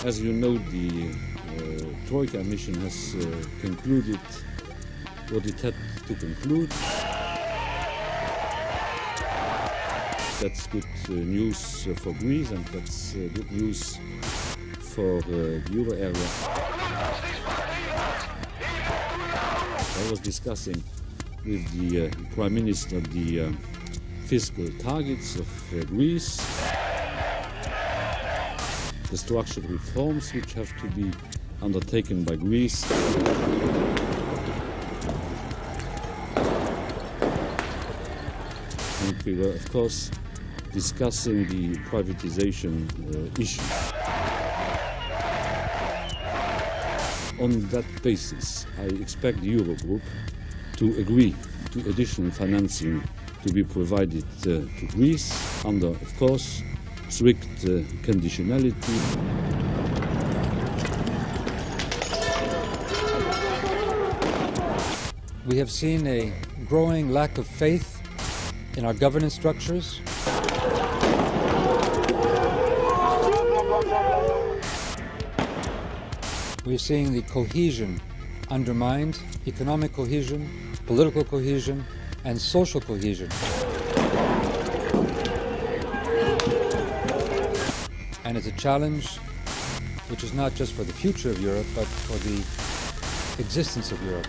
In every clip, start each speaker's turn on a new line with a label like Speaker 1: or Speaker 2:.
Speaker 1: As you know, the Troika mission has concluded what it had to conclude. That's good news for Greece, and that's good news for the euro area. I was discussing with the Prime Minister the fiscal targets of Greece, the structural reforms which have to be undertaken by Greece. And we were, of course, discussing the privatization issue. On that basis, I expect the Eurogroup to agree to additional financing to be provided to Greece under, of course, strict conditionality.
Speaker 2: We have seen a growing lack of faith in our governance structures. We're seeing the cohesion undermined, economic cohesion, political cohesion, and social cohesion. And it's a challenge which is not just for the future of Europe, but for the existence of Europe.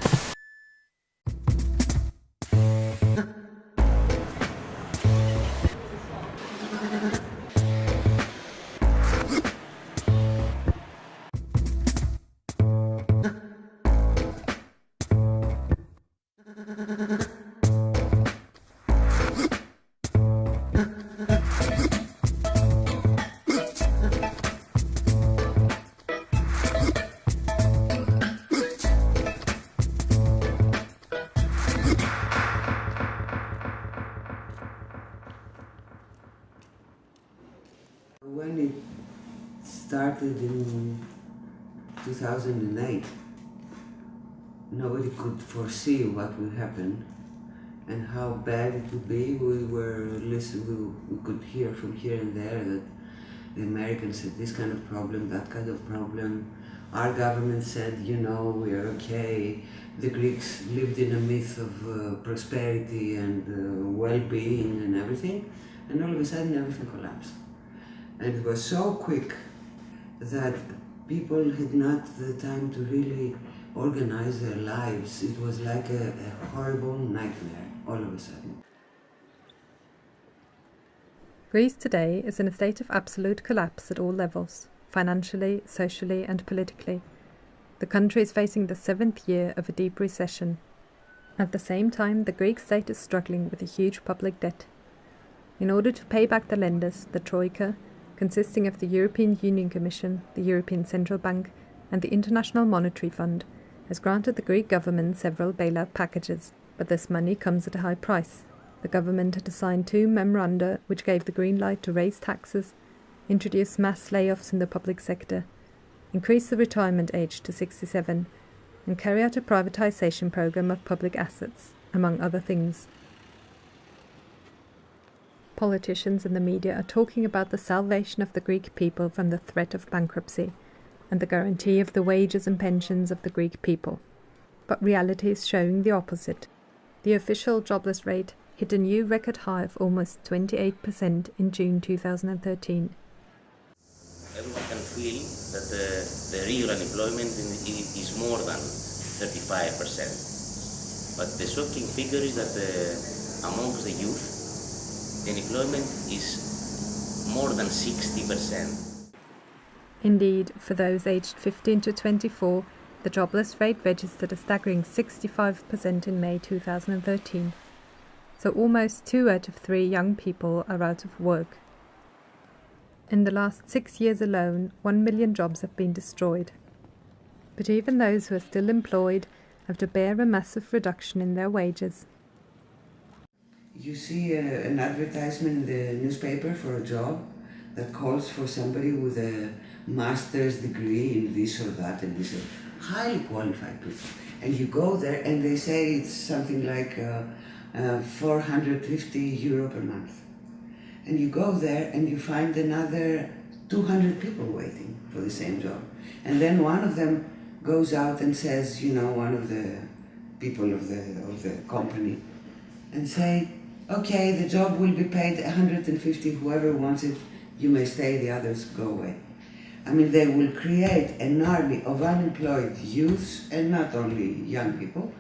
Speaker 3: When it started in 2008, nobody could foresee what would happen and how bad it would be. We could hear from here and there that the Americans had this kind of problem, that kind of problem. Our government said, you know, we are okay. The Greeks lived in a myth of prosperity and well-being and everything, and all of a sudden everything collapsed. And it was so quick that people had not the time to really organize their lives. It was like a horrible nightmare all of a sudden.
Speaker 4: Greece today is in a state of absolute collapse at all levels, financially, socially and politically. The country is facing the 7th year of a deep recession. At the same time, the Greek state is struggling with a huge public debt. In order to pay back the lenders, the Troika, consisting of the European Union Commission, the European Central Bank and the International Monetary Fund, has granted the Greek government several bailout packages, but this money comes at a high price. The government had signed 2 memoranda which gave the green light to raise taxes, introduce mass layoffs in the public sector, increase the retirement age to 67, and carry out a privatization program of public assets, among other things. Politicians and the media are talking about the salvation of the Greek people from the threat of bankruptcy and the guarantee of the wages and pensions of the Greek people. But reality is showing the opposite. The official jobless rate hit a new record high of almost 28% in June 2013.
Speaker 5: Everyone can feel that the real unemployment is more than 35%. But the shocking figure is that amongst the youth, the unemployment is more than 60%.
Speaker 4: Indeed, for those aged 15 to 24, the jobless rate registered a staggering 65% in May 2013. So almost 2 out of 3 young people are out of work. In the last 6 years alone, 1 million jobs have been destroyed. But even those who are still employed have to bear a massive reduction in their wages.
Speaker 3: You see an advertisement in the newspaper for a job that calls for somebody with a master's degree in this or that and this, highly qualified people. And you go there and they say it's something like 450 euro per month. And you go there and you find another 200 people waiting for the same job. And then one of them goes out and says, you know, one of the people of the company, and say, okay, the job will be paid 150, whoever wants it, you may stay, the others go away. I mean, they will create an army of unemployed youths, and not only young people,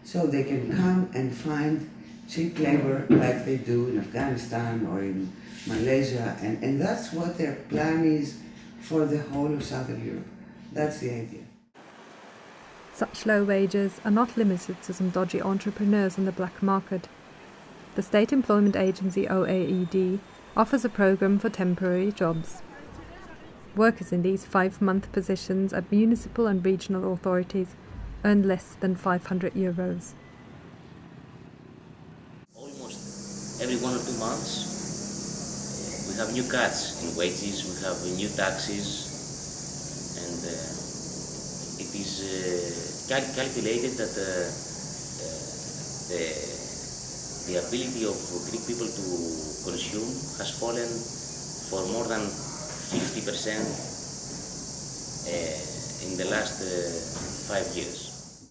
Speaker 3: so they can come and find cheap labor like they do in Afghanistan or in Malaysia, and that's what their plan is for the whole of Southern Europe. That's the idea.
Speaker 4: Such low wages are not limited to some dodgy entrepreneurs on the black market. The state employment agency OAED offers a programme for temporary jobs. Workers in these 5-month positions at municipal and regional authorities earn less than €500.
Speaker 5: Almost every 1 or 2 months, we have new cuts in wages, we have new taxes, and it is calculated that the ability of Greek people to consume has fallen for more than 50% in the last 5 years.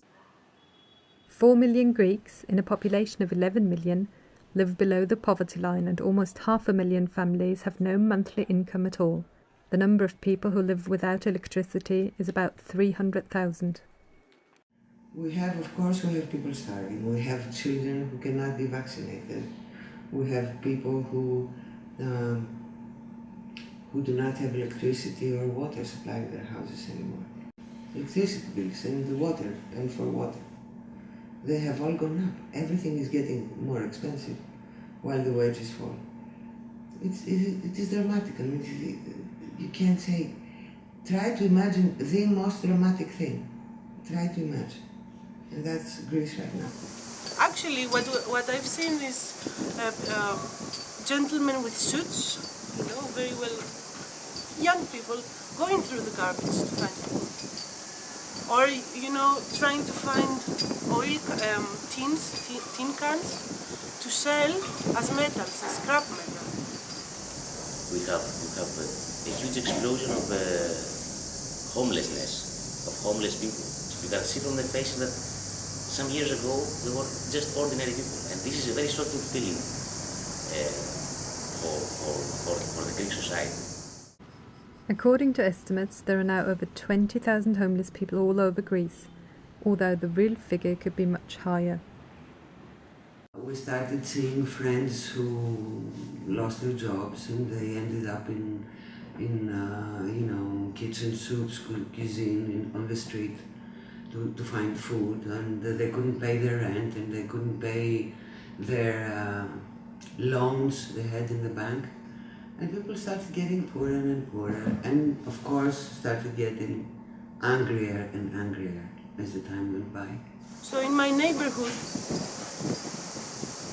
Speaker 4: 4 million Greeks, in a population of 11 million, live below the poverty line, and almost 500,000 families have no monthly income at all. The number of people who live without electricity is about 300,000.
Speaker 3: We have people starving. We have children who cannot be vaccinated. We have people who do not have electricity or water supply to their houses anymore. Electricity bills and the water, and for water. They have all gone up. Everything is getting more expensive while the wages fall. It is dramatic. I mean, you can't say. Try to imagine the most dramatic thing. Try to imagine. And that's Greece right now.
Speaker 6: Actually, what I've seen is gentlemen with suits, you know, very well, young people going through the garbage to find food. Or, you know, trying to find oil tin cans to sell as metals, as scrap metal.
Speaker 5: We have a huge explosion of homelessness, of homeless people. You can see from their faces that some years ago they were just ordinary people, and this is a very shocking feeling for the Greek society.
Speaker 4: According to estimates, there are now over 20,000 homeless people all over Greece, although the real figure could be much higher.
Speaker 3: We started seeing friends who lost their jobs and they ended up in kitchen soups, cuisine on the street to find food, and they couldn't pay their rent and they couldn't pay their loans they had in the bank. And people started getting poorer and poorer, and of course started getting angrier and angrier as the time went by.
Speaker 6: So in my neighborhood,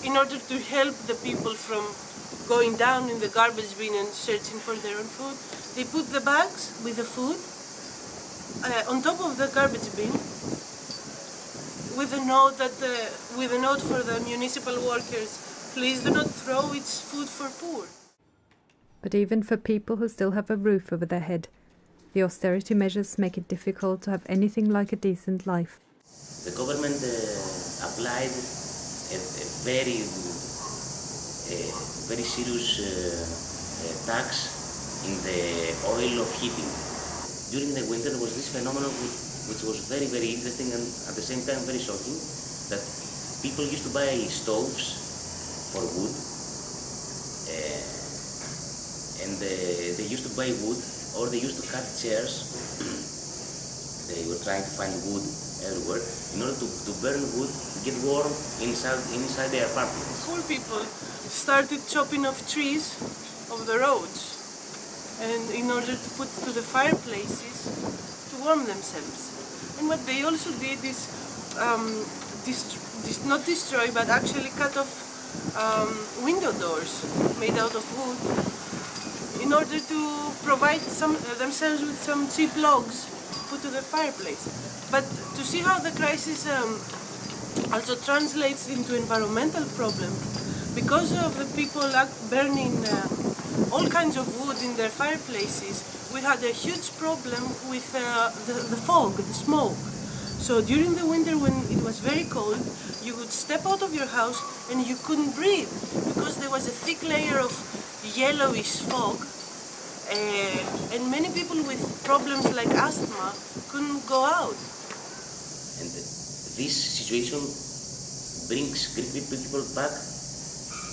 Speaker 6: in order to help the people from going down in the garbage bin and searching for their own food, they put the bags with the food on top of the garbage bin with a note for the municipal workers: please do not throw its food for poor.
Speaker 4: But even for people who still have a roof over their head, the austerity measures make it difficult to have anything like a decent life.
Speaker 5: The government applied a very serious tax in the oil of heating. During the winter there was this phenomenon which was very, very interesting and at the same time very shocking, that people used to buy stoves for wood, and they used to buy wood, or they used to cut chairs. They were trying to find wood everywhere in order to burn wood to get warm inside their apartments.
Speaker 6: Poor people started chopping off trees of the roads, and in order to put to the fireplaces to warm themselves. And what they also did is not destroy, but actually cut off window doors made out of wood in order to provide themselves with some cheap logs put to the fireplace. But to see how the crisis also translates into environmental problems, because of the people burning all kinds of wood in their fireplaces, we had a huge problem with the fog, the smoke. So during the winter when it was very cold, you would step out of your house and you couldn't breathe because there was a thick layer of yellowish fog. And many people with problems like asthma couldn't go out.
Speaker 5: And this situation brings Greek people back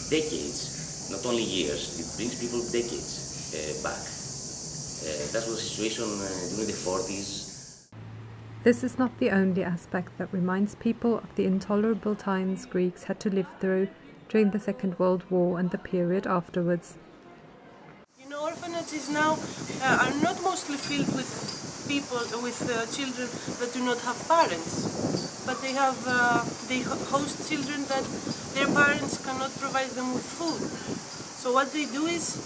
Speaker 5: decades, not only years, it brings people decades back. That was the situation during the 40s.
Speaker 4: This is not the only aspect that reminds people of the intolerable times Greeks had to live through during the Second World War and the period afterwards.
Speaker 6: You know, orphanages now are not mostly filled with people, with children that do not have parents, but they host children that their parents cannot provide them with food. So what they do is,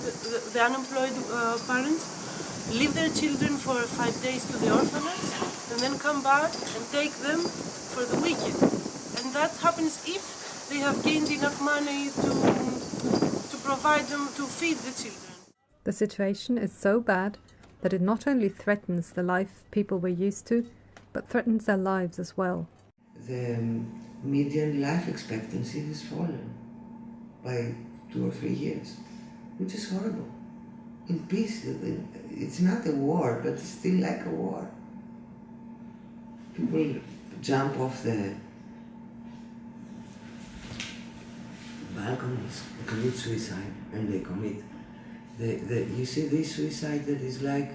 Speaker 6: the unemployed parents leave their children for 5 days to the orphanage and then come back and take them for the weekend. And that happens if they have gained enough money to provide them, to feed the children.
Speaker 4: The situation is so bad that it not only threatens the life people were used to, but threatens their lives as well.
Speaker 3: The median life expectancy has fallen by 2 or 3 years, which is horrible. In peace, it's not a war, but it's still like a war. People jump off the balconies, commit suicide, and they commit. You see this suicide that is like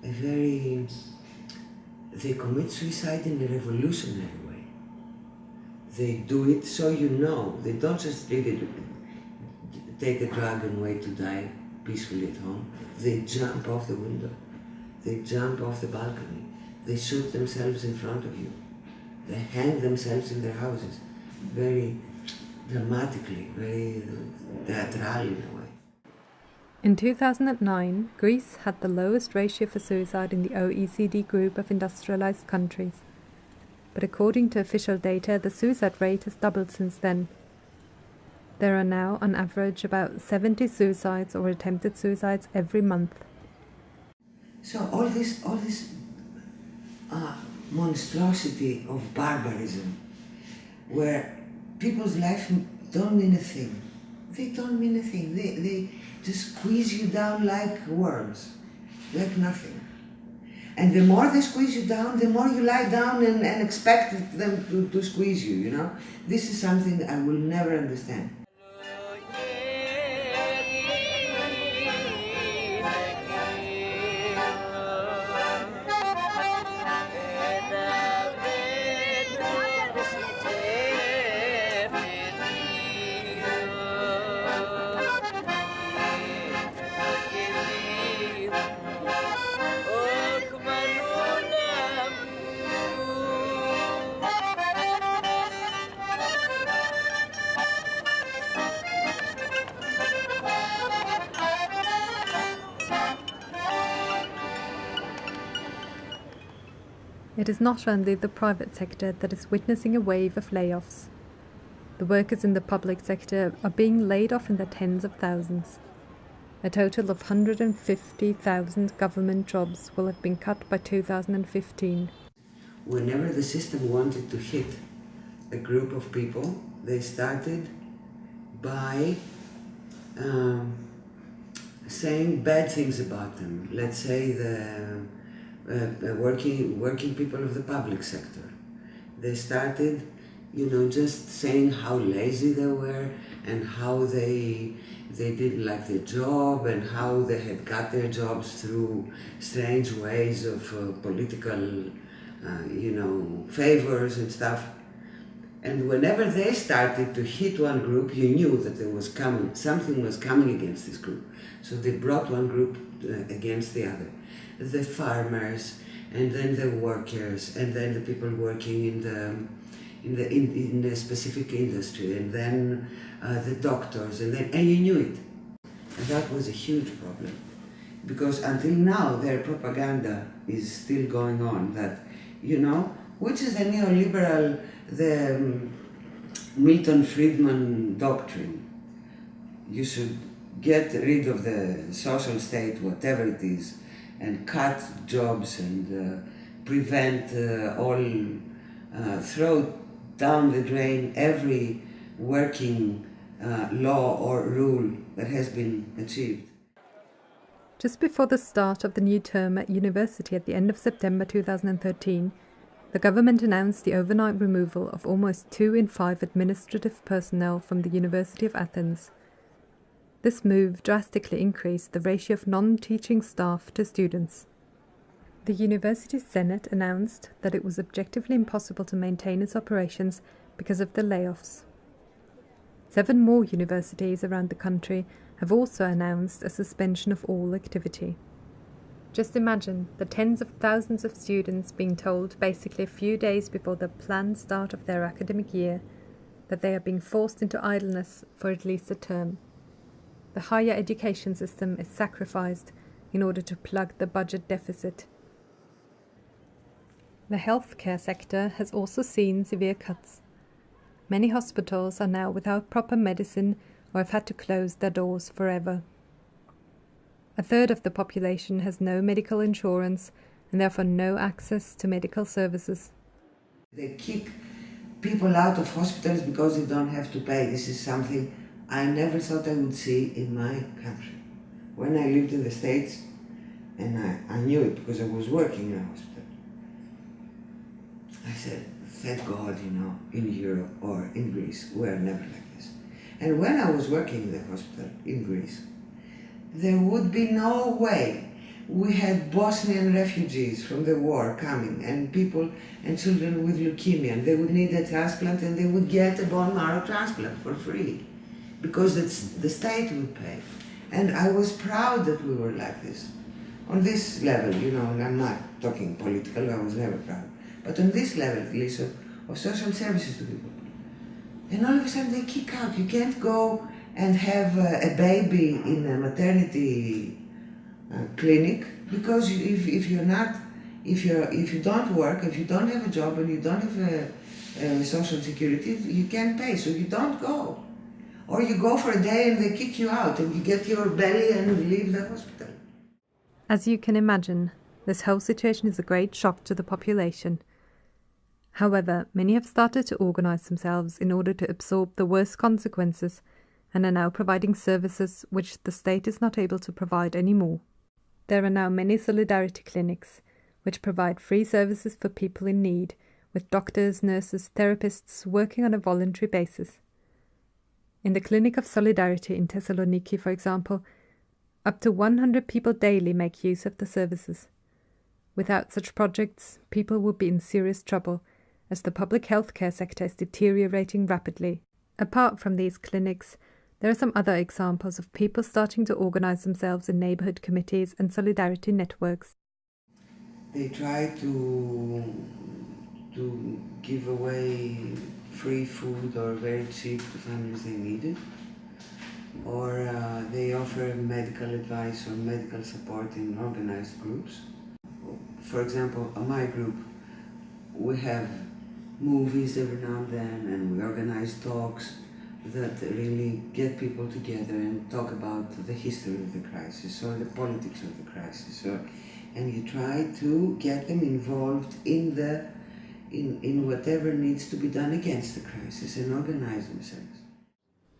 Speaker 3: they commit suicide in a revolutionary way. They do it so you know. They don't just really take a drug and wait to die peacefully at home. They jump off the window. They jump off the balcony. They shoot themselves in front of you. They hang themselves in their houses. Very dramatically, very theatrically in a way.
Speaker 4: In 2009, Greece had the lowest ratio for suicide in the OECD group of industrialized countries. But according to official data, the suicide rate has doubled since then. There are now, on average, about 70 suicides or attempted suicides every month.
Speaker 3: So all this monstrosity of barbarism, where people's lives don't mean a thing. They don't mean a thing. They just squeeze you down like worms, like nothing. And the more they squeeze you down, the more you lie down and expect them to squeeze you, you know? This is something I will never understand.
Speaker 4: It is not only the private sector that is witnessing a wave of layoffs. The workers in the public sector are being laid off in the tens of thousands. A total of 150,000 government jobs will have been cut by 2015.
Speaker 3: Whenever the system wanted to hit a group of people, they started by saying bad things about them. Let's say the working people of the public sector. They started, just saying how lazy they were and how they didn't like their job and how they had got their jobs through strange ways of political, favors and stuff. And whenever they started to hit one group, you knew that something was coming against this group. So they brought one group against the other. The farmers, and then the workers, and then the people working in the specific industry, and then the doctors, and you knew it. And that was a huge problem, because until now their propaganda is still going on. That which is the neoliberal, the Milton Friedman doctrine. You should get rid of the social state, whatever it is, and cut jobs and prevent throw down the drain every working law or rule that has been achieved.
Speaker 4: Just before the start of the new term at university at the end of September 2013, the government announced the overnight removal of almost 2 in 5 administrative personnel from the University of Athens. This move drastically increased the ratio of non-teaching staff to students. The university's Senate announced that it was objectively impossible to maintain its operations because of the layoffs. 7 more universities around the country have also announced a suspension of all activity. Just imagine the tens of thousands of students being told basically a few days before the planned start of their academic year that they are being forced into idleness for at least a term. The higher education system is sacrificed in order to plug the budget deficit. The healthcare sector has also seen severe cuts. Many hospitals are now without proper medicine or have had to close their doors forever. A third of the population has no medical insurance and therefore no access to medical services.
Speaker 3: They kick people out of hospitals because they don't have to pay. This is something I never thought I would see in my country. When I lived in the States, and I knew it because I was working in a hospital, I said, thank God, in Europe or in Greece, we're never like this. And when I was working in the hospital in Greece, there would be no way. We had Bosnian refugees from the war coming, and people and children with leukemia, and they would need a transplant, and they would get a bone marrow transplant for free because the state would pay. And I was proud that we were like this. On this level, and I'm not talking political, I was never proud, but on this level, at least, of social services to people. And all of a sudden they kick out. You can't go and have a baby in a maternity clinic because if you don't work, if you don't have a job and you don't have social security, you can't pay, so you don't go. Or you go for a day and they kick you out and you get your belly and leave the hospital.
Speaker 4: As you can imagine, this whole situation is a great shock to the population. However, many have started to organize themselves in order to absorb the worst consequences and are now providing services which the state is not able to provide anymore. There are now many solidarity clinics which provide free services for people in need, with doctors, nurses, therapists working on a voluntary basis. In the Clinic of Solidarity in Thessaloniki, for example, up to 100 people daily make use of the services. Without such projects, people would be in serious trouble, as the public healthcare sector is deteriorating rapidly. Apart from these clinics, there are some other examples of people starting to organize themselves in neighborhood committees and solidarity networks.
Speaker 3: They try to give away free food or very cheap to families they need it, or they offer medical advice or medical support in organized groups. For example, in my group, we have movies every now and then, and we organize talks that really get people together and talk about the history of the crisis or the politics of the crisis, and you try to get them involved in whatever needs to be done against the crisis and organize themselves.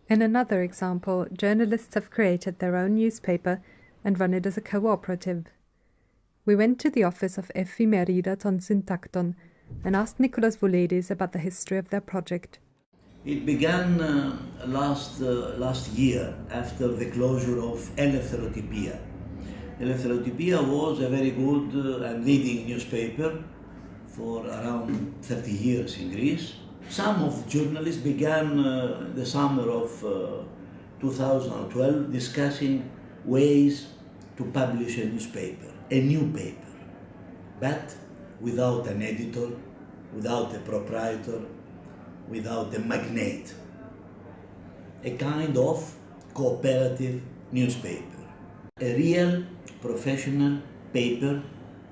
Speaker 4: In another example, journalists have created their own newspaper and run it as a cooperative. We went to the office of Ephemerida ton Syntacton and asked Nicholas Voulidis about the history of their project.
Speaker 7: It began last year after the closure of Eleftherotypia. Eleftherotypia was a very good and leading newspaper for around 30 years in Greece. Some of the journalists began the summer of 2012 discussing ways to publish a newspaper, a new paper, but without an editor, without a proprietor, without a magnate. A kind of cooperative newspaper. A real professional paper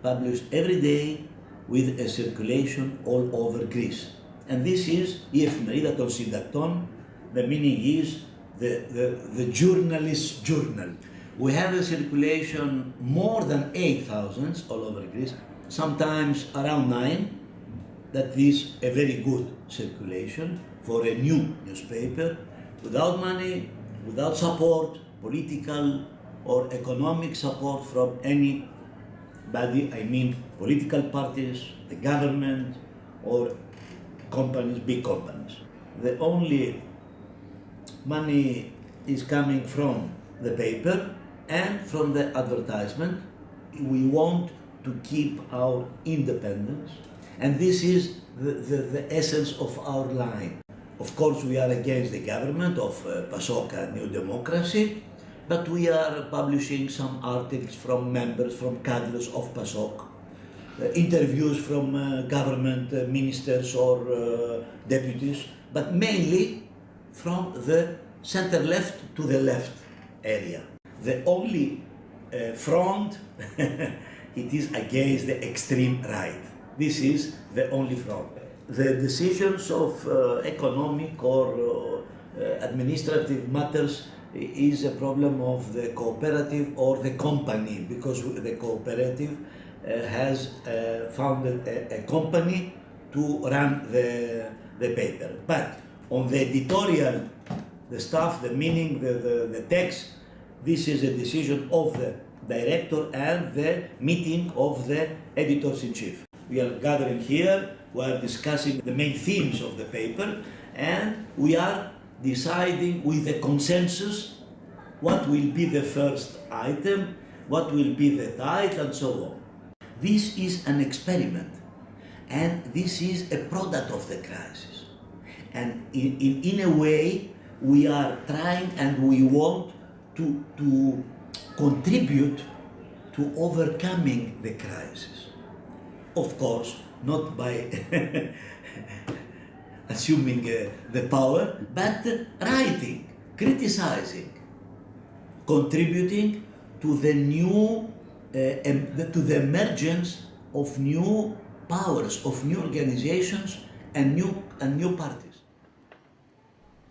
Speaker 7: published every day with a circulation all over Greece. And this is η εφημερίδα των συντακτών. The meaning is the journalist's journal. We have a circulation more than 8,000 all over Greece, sometimes around 9. That is a very good circulation for a new newspaper, without money, without support, political or economic support from anybody, I mean political parties, the government, or companies, big companies. The only money is coming from the paper and from the advertisement. We want to keep our independence, and this is the essence of our line. Of course, we are against the government of PASOK and New Democracy, but we are publishing some articles from members, from cadres of PASOK, interviews from government ministers or deputies, but mainly from the center-left to the left area. The only front, it is against the extreme right. This is the only front. The decisions of economic or administrative matters is a problem of the cooperative or the company, because the cooperative has founded a company to run the paper. But on the editorial, the stuff, the meaning, the text, this is a decision of the director and the meeting of the editors-in-chief. We are gathering here, we are discussing the main themes of the paper, and we are deciding with a consensus what will be the first item, what will be the title, and so on. This is an experiment, and this is a product of the crisis. And in a way, we are trying and we want to contribute to overcoming the crisis. Of course, not by assuming the power, but writing, criticizing, contributing to the new, to the emergence of new powers, of new organizations and new parties.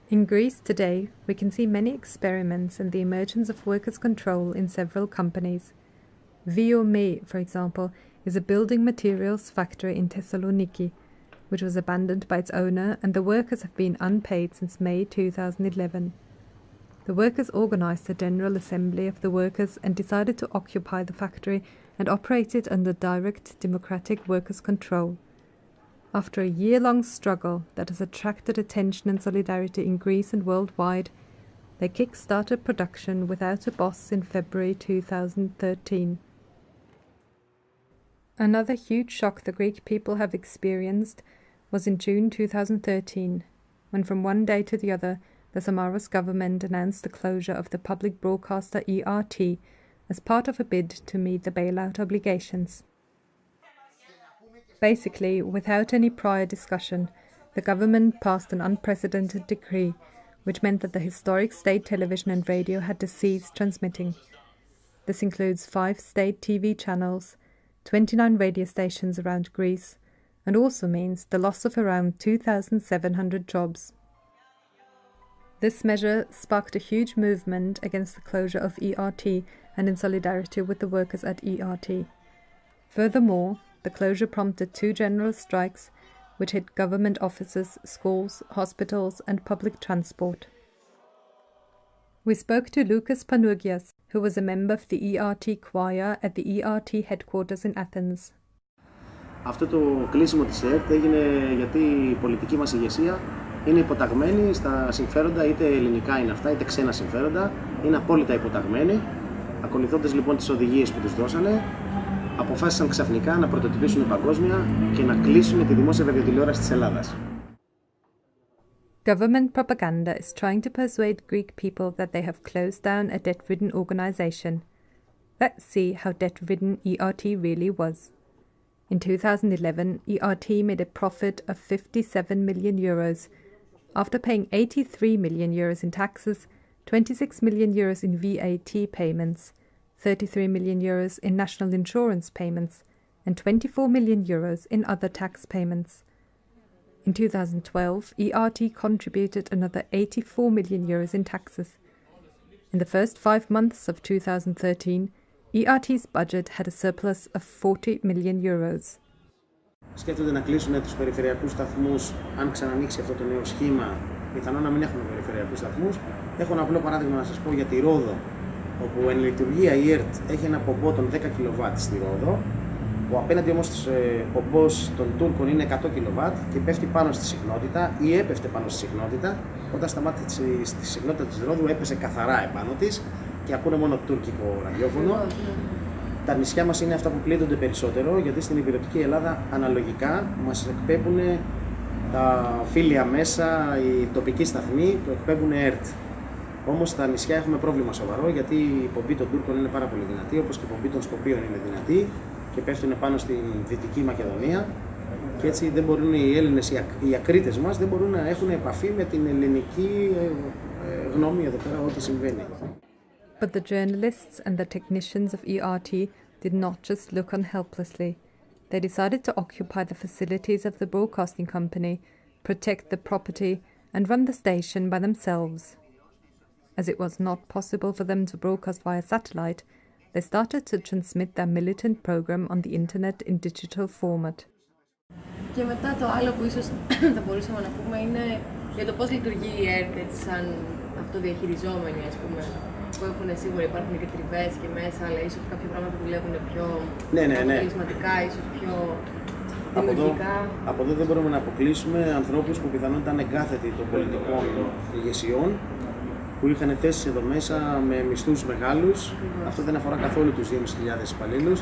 Speaker 4: In Greece today, we can see many experiments in the emergence of workers' control in several companies. Viome, for example, is a building materials factory in Thessaloniki, which was abandoned by its owner, and the workers have been unpaid since May 2011. The workers organized a general assembly of the workers and decided to occupy the factory and operate it under direct democratic workers' control. After a year-long struggle that has attracted attention and solidarity in Greece and worldwide, they kick-started production without a boss in February 2013. Another huge shock the Greek people have experienced was in June 2013, when from one day to the other, the Samaras government announced the closure of the public broadcaster ERT as part of a bid to meet the bailout obligations. Basically, without any prior discussion, the government passed an unprecedented decree, which meant that the historic state television and radio had to cease transmitting. This includes 5 state TV channels, 29 radio stations around Greece, and also means the loss of around 2,700 jobs. This measure sparked a huge movement against the closure of ERT and in solidarity with the workers at ERT. Furthermore, the closure prompted 2 general strikes, which hit government offices, schools, hospitals, and public transport. We spoke to Voxs Matt Yglesias, who was a member of the ERT choir at the ERT headquarters in Athens.
Speaker 8: Αυτό το κλείσιμο της ΕΡΤ έγινε γιατί η πολιτική μας ηγεσία είναι υποταγμένη στα συμφέροντα, είτε ελληνικά είναι αυτά, είτε ξένα συμφέροντα, είναι απόλυτα υποταγμένη. Ακολουθώντας λοιπόν τις οδηγίες που τους δώσανε, αποφάσισαν ξαφνικά να πρωτοτυπήσουν παγκόσμια και να κλείσουν τη δημόσια ραδιοτηλεόραση της Ελλάδας.
Speaker 4: Government propaganda is trying to persuade Greek people that they have closed down a debt-ridden organization. Let's see how debt-ridden ERT really was. In 2011, ERT made a profit of 57 million euros, after paying 83 million euros in taxes, 26 million euros in VAT payments, 33 million euros in national insurance payments, and 24 million euros in other tax payments. In 2012, ERT contributed another 84 million euros in taxes. In the first 5 months of 2013, ERT's budget had a surplus of 40 million euros.
Speaker 8: Σκέφτονται να κλείσουν τους περιφερειακούς σταθμούς αν ξανανοίξει αυτό το νέο σχήμα. Πιθανόν να μην έχουμε περιφερειακούς σταθμούς. Έχω ένα απλό παράδειγμα να σας πω για τη Ρόδο, όπου εν λειτουργία η ΕΡΤ έχει ένα πομπό των 10 kW στη Ρόδο. Ο απέναντι όμως πομπός των Τούρκων είναι 100 kW και πέφτει πάνω στη συχνότητα ή έπεφτε πάνω στη συχνότητα. Όταν σταμάτησε στη συχνότητα της Ρόδου έπεσε καθαρά επάνω της και ακούνε μόνο τουρκικό ραδιόφωνο. Τα νησιά μας είναι αυτά που πλήττονται περισσότερο, γιατί στην υπηρετική Ελλάδα αναλογικά μας εκπέμπουν τα φύλια μέσα, οι τοπικοί σταθμοί που εκπέμπουν ΕΡΤ. Όμως στα νησιά έχουμε πρόβλημα σοβαρό, γιατί η πομπή των Τούρκων είναι πάρα πολύ δυνατή, όπως και η πομπή των Σκοπίων είναι δυνατή και πέφτουν πάνω στην Δυτική Μακεδονία. Και έτσι δεν μπορούν οι Έλληνες, οι ακρίτες μας, δεν μπορούν να έχουν επαφή με την ελληνική γνώμη εδώ πέρα ό,τι συμβαίνει.
Speaker 4: But the journalists and the technicians of ERT did not just look on helplessly. They decided to occupy the facilities of the broadcasting company, protect the property, and run the station by themselves. As it was not possible for them to broadcast via satellite, they started to transmit their militant program on the internet in digital format.
Speaker 9: Και μετά το άλλο που ίσως θα μπορούσαμε να πούμε είναι για το πώς λειτουργεί η ΕΡΤ σαν αυτοδιαχειριζόμενη, ας πούμε, που έχουν σίγουρα υπάρχουν και τριβές και μέσα, αλλά ίσως κάποια πράγματα που δουλεύουν πιο αποτελεσματικά, ίσως πιο δημιουργικά.
Speaker 8: Από εδώ δεν μπορούμε να αποκλείσουμε ανθρώπους που πιθανόν ήταν εγκάθετοι των πολιτικών ηγεσιών, που είχαν θέσεις εδώ μέσα με μισθούς μεγάλους. Αυτό δεν αφορά καθόλου τους 2.500 υπαλλήλους.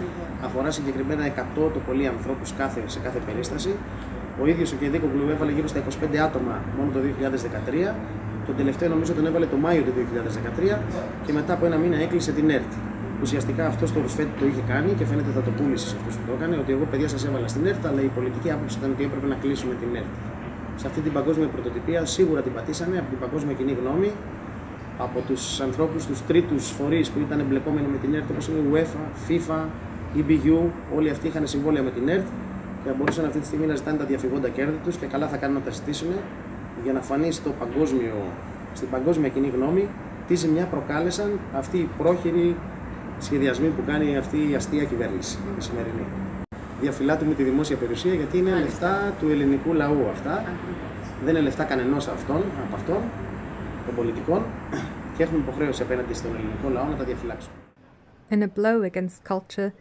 Speaker 8: Αφορά συγκεκριμένα 100 το πολύ ανθρώπους σε κάθε περίσταση. Ο ίδιος ο Κεντίκογλου έβαλε γύρω στα 25 άτομα μόνο το 2013. Το τελευταίο νομίζω τον έβαλε το Μάιο του 2013 και μετά από ένα μήνα έκλεισε την ΕΡΤ. Ουσιαστικά αυτό το Ρουσφέτη το είχε κάνει και φαίνεται θα το πούλησε σε αυτούς που το έκανε, ότι εγώ παιδιά σας έβαλα στην ΕΡΤ, αλλά η πολιτική άποψη ήταν ότι έπρεπε να κλείσουμε την ΕΡΤ. Σε αυτή την παγκόσμια πρωτοτυπία σίγουρα την πατήσανε από την παγκόσμια κοινή γνώμη, από τους ανθρώπους, τους τρίτους φορείς που ήταν εμπλεκόμενοι με την ΕΡΤ, όπως είναι η UEFA, FIFA, EBU, όλοι αυτοί είχαν συμβόλαια με την ΕΡΤ και μπορούσαν αυτή τη στιγμή να ζητάνε τα διαφυγόντα κέρδη τους και καλά θα κάνουν να τα ζητήσουν για να φανεί στην παγκόσμια κοινή γνώμη τι ζημιά προκάλεσαν αυτοί οι πρόχειροι σχεδιασμοί που κάνει αυτή η αστεία κυβέρνηση η σημερινή. Διαφυλάττουμε τη δημόσια περιουσία γιατί είναι λεφτά του ελληνικού λαού αυτά. Δεν είναι λεφτά κανενός από αυτών, των πολιτικών, και έχουμε υποχρέωση απέναντι στον ελληνικό λαό να τα διαφυλάξουμε.
Speaker 4: In a blow against culture,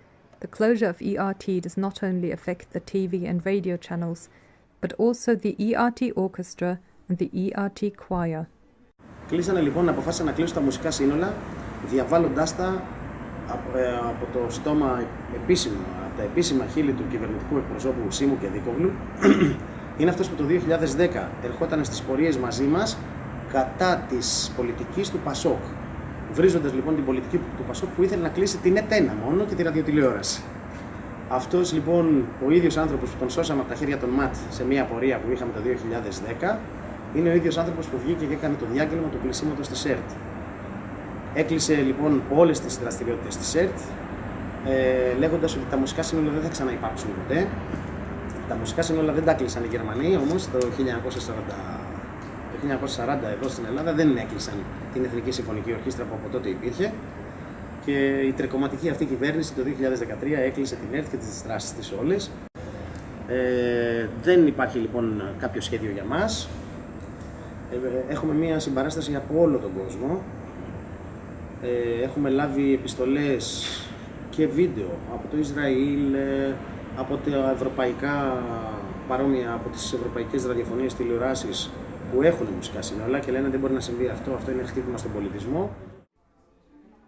Speaker 4: the closure of ERT does not only affect the TV and radio channels, but also the ERT orchestra and the ERT choir.
Speaker 8: Κλείσανε λοιπόν, αποφάσισαν να κλείσουν τα μουσικά σύνολα, διαβάλλοντάς τα από το στόμα επίσημα, από τα επίσημα χείλη του κυβερνητικού εκπροσώπου Σίμου και Δίκογλου. Είναι αυτός που το 2010 ερχόταν στις πορείες μαζί μας κατά της πολιτικής του Πασόκ. Βρίζοντας λοιπόν την πολιτική του Πασόκ που ήθελε να κλείσει την ΕΤΕΝΑ μόνο και τη ραδιοτηλεόραση. Αυτός λοιπόν ο ίδιος άνθρωπος που τον σώσαμε από τα χέρια των ΜΑΤ σε μια πορεία που είχαμε το 2010, είναι ο ίδιος άνθρωπος που βγήκε και έκανε το διάγγελμα του κλεισίματος της ΕΡΤ. Έκλεισε λοιπόν όλες τις δραστηριότητες της ΕΡΤ, λέγοντας ότι τα μουσικά σύνολα δεν θα ξαναυπάρξουν ποτέ. Τα μουσικά σύνολα δεν τα κλείσαν οι Γερμανοί, όμως το 1940 εδώ στην Ελλάδα δεν έκλεισαν την Εθνική Συμφωνική Ορχήστρα που από τότε υπήρχε. Και η τρεκομματική αυτή κυβέρνηση το 2013 έκλεισε την ΕΡΤ και τις δράσεις της όλες. Δεν υπάρχει λοιπόν κάποιο σχέδιο για μας. Έχουμε μία συμπαράσταση από όλο τον κόσμο. Έχουμε λάβει επιστολές και βίντεο από το Ισραήλ, από τα ευρωπαϊκά παρόμοια, από τις ευρωπαϊκές ραδιοφωνίες τηλεοράσεις που έχουν μουσικά σύνολα και λένε δεν μπορεί να συμβεί αυτό είναι χτύπημα στον πολιτισμό.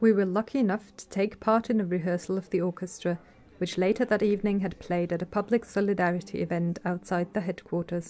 Speaker 4: We were lucky enough to take part in a rehearsal of the orchestra, which later that evening had played at a public solidarity event outside the headquarters.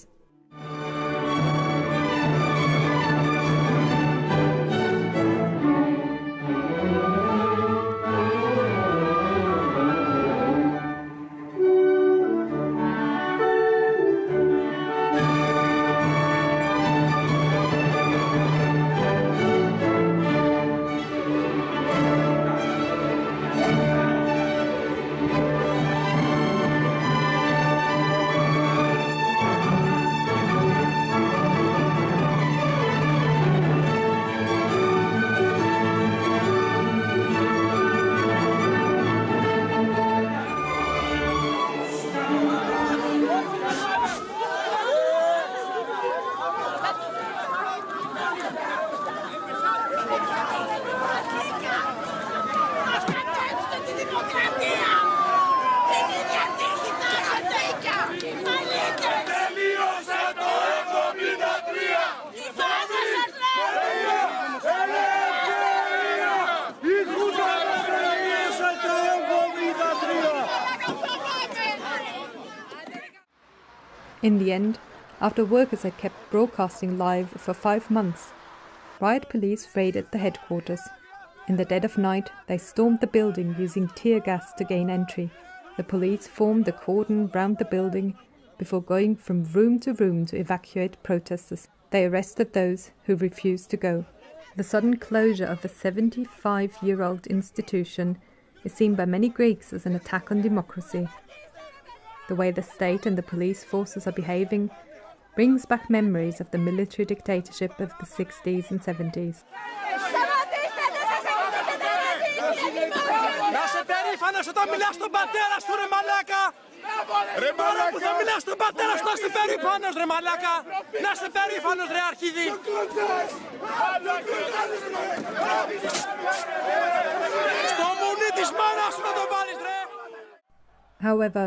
Speaker 4: In the end, after workers had kept broadcasting live for 5 months, riot police raided the headquarters. In the dead of night, they stormed the building using tear gas to gain entry. The police formed a cordon round the building before going from room to room to evacuate protesters. They arrested those who refused to go. The sudden closure of a 75-year-old institution is seen by many Greeks as an attack on democracy. The way the state and the police forces are behaving brings back memories of the military dictatorship of the 60s and 70s.
Speaker 10: Να είσαι περήφανος όταν μιλάς στον πατέρα σου, ρε μαλάκα! Τώρα που θα μιλάς στον πατέρα σου, να είσαι περήφανος, ρε μαλάκα! Να είσαι περήφανος, ρε αρχίδι! Στο μουνί της μάνας σου να το βάλεις, ρε!
Speaker 4: However,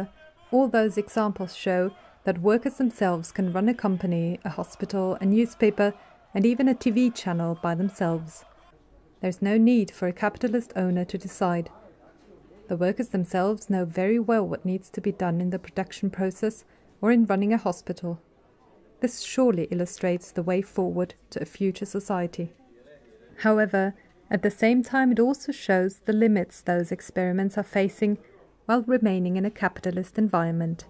Speaker 4: all those examples show that workers themselves can run a company, a hospital, a newspaper, and even a TV channel by themselves. There is no need for a capitalist owner to decide. The workers themselves know very well what needs to be done in the production process or in running a hospital. This surely illustrates the way forward to a future society. However, at the same time it also shows the limits those experiments are facing while remaining in a capitalist environment.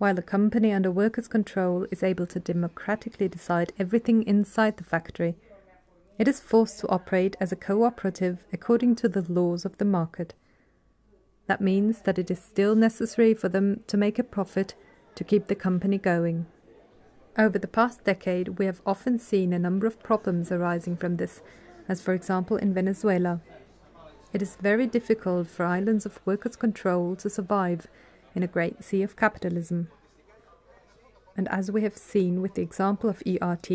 Speaker 4: While a company under workers' control is able to democratically decide everything inside the factory, it is forced to operate as a cooperative according to the laws of the market. That means that it is still necessary for them to make a profit to keep the company going. Over the past decade, we have often seen a number of problems arising from this, as for example in Venezuela. It is very difficult for islands of workers' control to survive in a great sea of capitalism. And as we have seen with the example of ERT,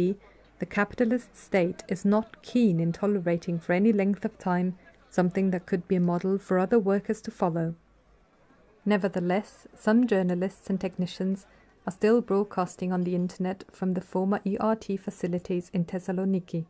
Speaker 4: the capitalist state is not keen in tolerating for any length of time something that could be a model for other workers to follow. Nevertheless, some journalists and technicians are still broadcasting on the internet from the former ERT facilities in Thessaloniki.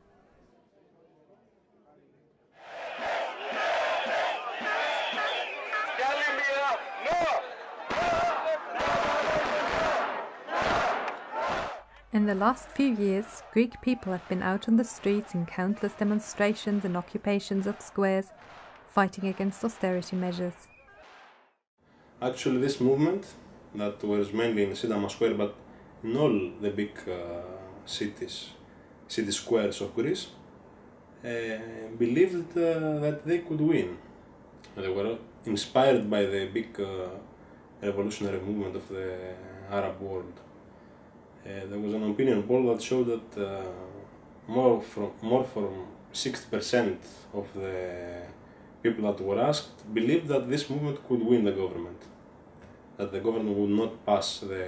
Speaker 4: In the last few years, Greek people have been out on the streets in countless demonstrations and occupations of squares, fighting against austerity measures.
Speaker 11: Actually, this movement, that was mainly in Sidama Square, but in all the big city squares of Greece, believed that they could win. They were inspired by the big revolutionary movement of the Arab world. There was an opinion poll that showed that more from 60% of the people that were asked believed that this movement could win the government, that the government would not pass the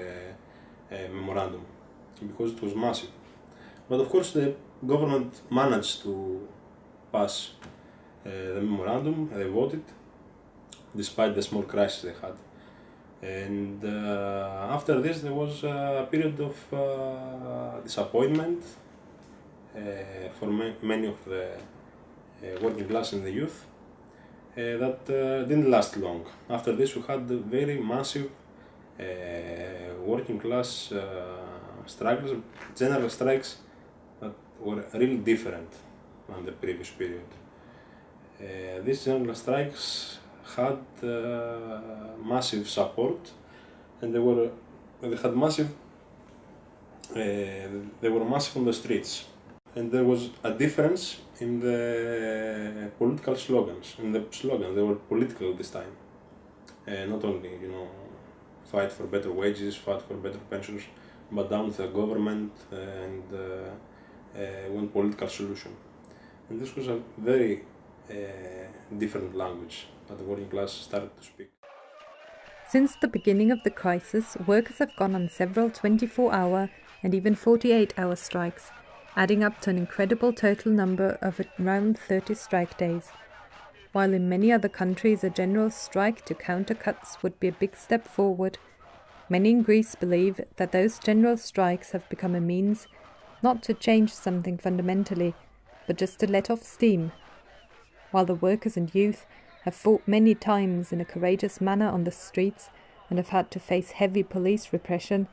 Speaker 11: memorandum because it was massive. But of course the government managed to pass the memorandum. They voted despite the small crisis they had. And after this there was a period of disappointment for many of the working class and the youth that didn't last long. After this we had very massive working class struggles, general strikes that were really different than the previous period. These general strikes had massive support, and they were massive on the streets, and there was a difference in the political slogans. They were political this time, not only fight for better wages, fight for better pensions, but down to the government and one political solution. And this was a very different language that the working class started to speak.
Speaker 4: Since the beginning of the crisis, workers have gone on several 24-hour and even 48-hour strikes, adding up to an incredible total number of around 30 strike days. While in many other countries a general strike to counter cuts would be a big step forward, many in Greece believe that those general strikes have become a means not to change something fundamentally, but just to let off steam. While the workers and youth have fought many times in a courageous manner on the streets and have had to face heavy police repression,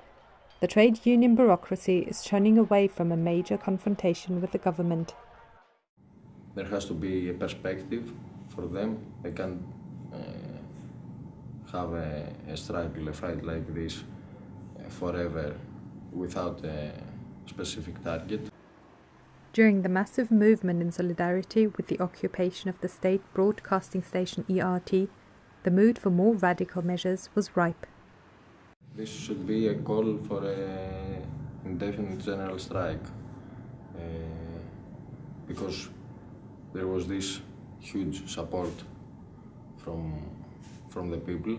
Speaker 4: the trade union bureaucracy is shunning away from a major confrontation with the government.
Speaker 12: There has to be a perspective for them. They can't have a struggle, a fight like this forever without a specific target.
Speaker 4: During the massive movement in solidarity with the occupation of the state broadcasting station ERT, the mood for more radical measures was ripe.
Speaker 12: This should be a call for an indefinite general strike, because there was this huge support from the people,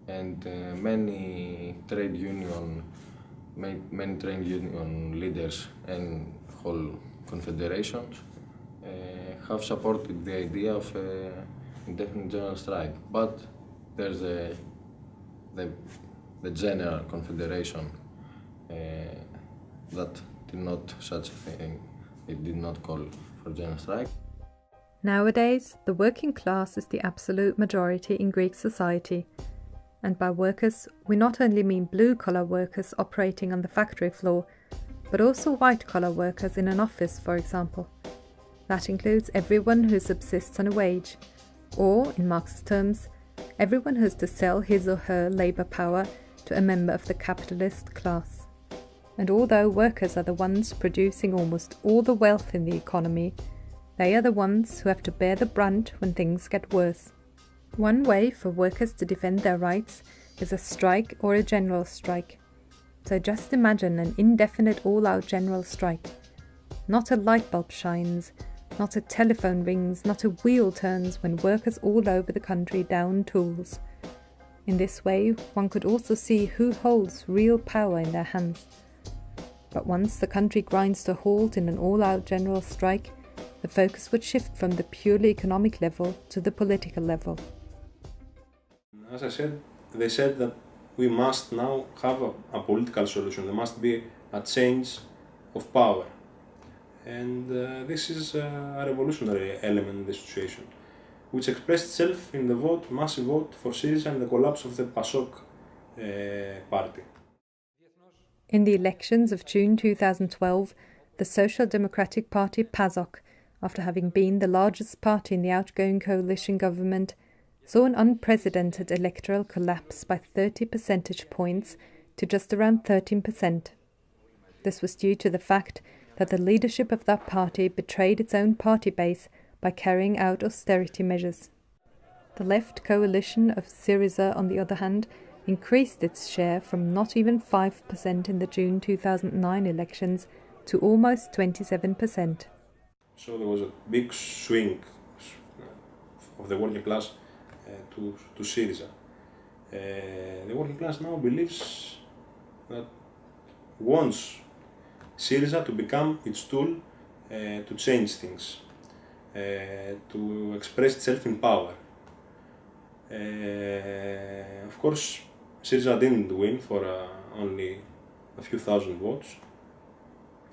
Speaker 12: and many trade union leaders and whole confederations have supported the idea of indefinite general strike. But there's the general confederation that did not such a thing. It did not call for general strike.
Speaker 4: Nowadays, the working class is the absolute majority in Greek society, and by workers we not only mean blue-collar workers operating on the factory floor, but also white-collar workers in an office, for example. That includes everyone who subsists on a wage, or, in Marxist terms, everyone who has to sell his or her labour power to a member of the capitalist class. And although workers are the ones producing almost all the wealth in the economy, they are the ones who have to bear the brunt when things get worse. One way for workers to defend their rights is a strike or a general strike. So just imagine an indefinite all-out general strike. Not a light bulb shines, not a telephone rings, not a wheel turns when workers all over the country down tools. In this way, one could also see who holds real power in their hands. But once the country grinds to a halt in an all-out general strike, the focus would shift from the purely economic level to the political level.
Speaker 11: As I said, they said that we must now have a political solution. There must be a change of power. And this is a revolutionary element in the situation, which expressed itself in the massive vote for Syriza and the collapse of the PASOK party.
Speaker 4: In the elections of June 2012, the Social Democratic Party PASOK, after having been the largest party in the outgoing coalition government, saw an unprecedented electoral collapse by 30 percentage points to just around 13%. This was due to the fact that the leadership of that party betrayed its own party base by carrying out austerity measures. The left coalition of Syriza, on the other hand, increased its share from not even 5% in the June 2009 elections to almost 27%.
Speaker 11: So there was a big swing of the working class to Syriza. The working class now believes that wants Syriza to become its tool to change things, to express itself in power. Of course, Syriza didn't win for only a few thousand votes,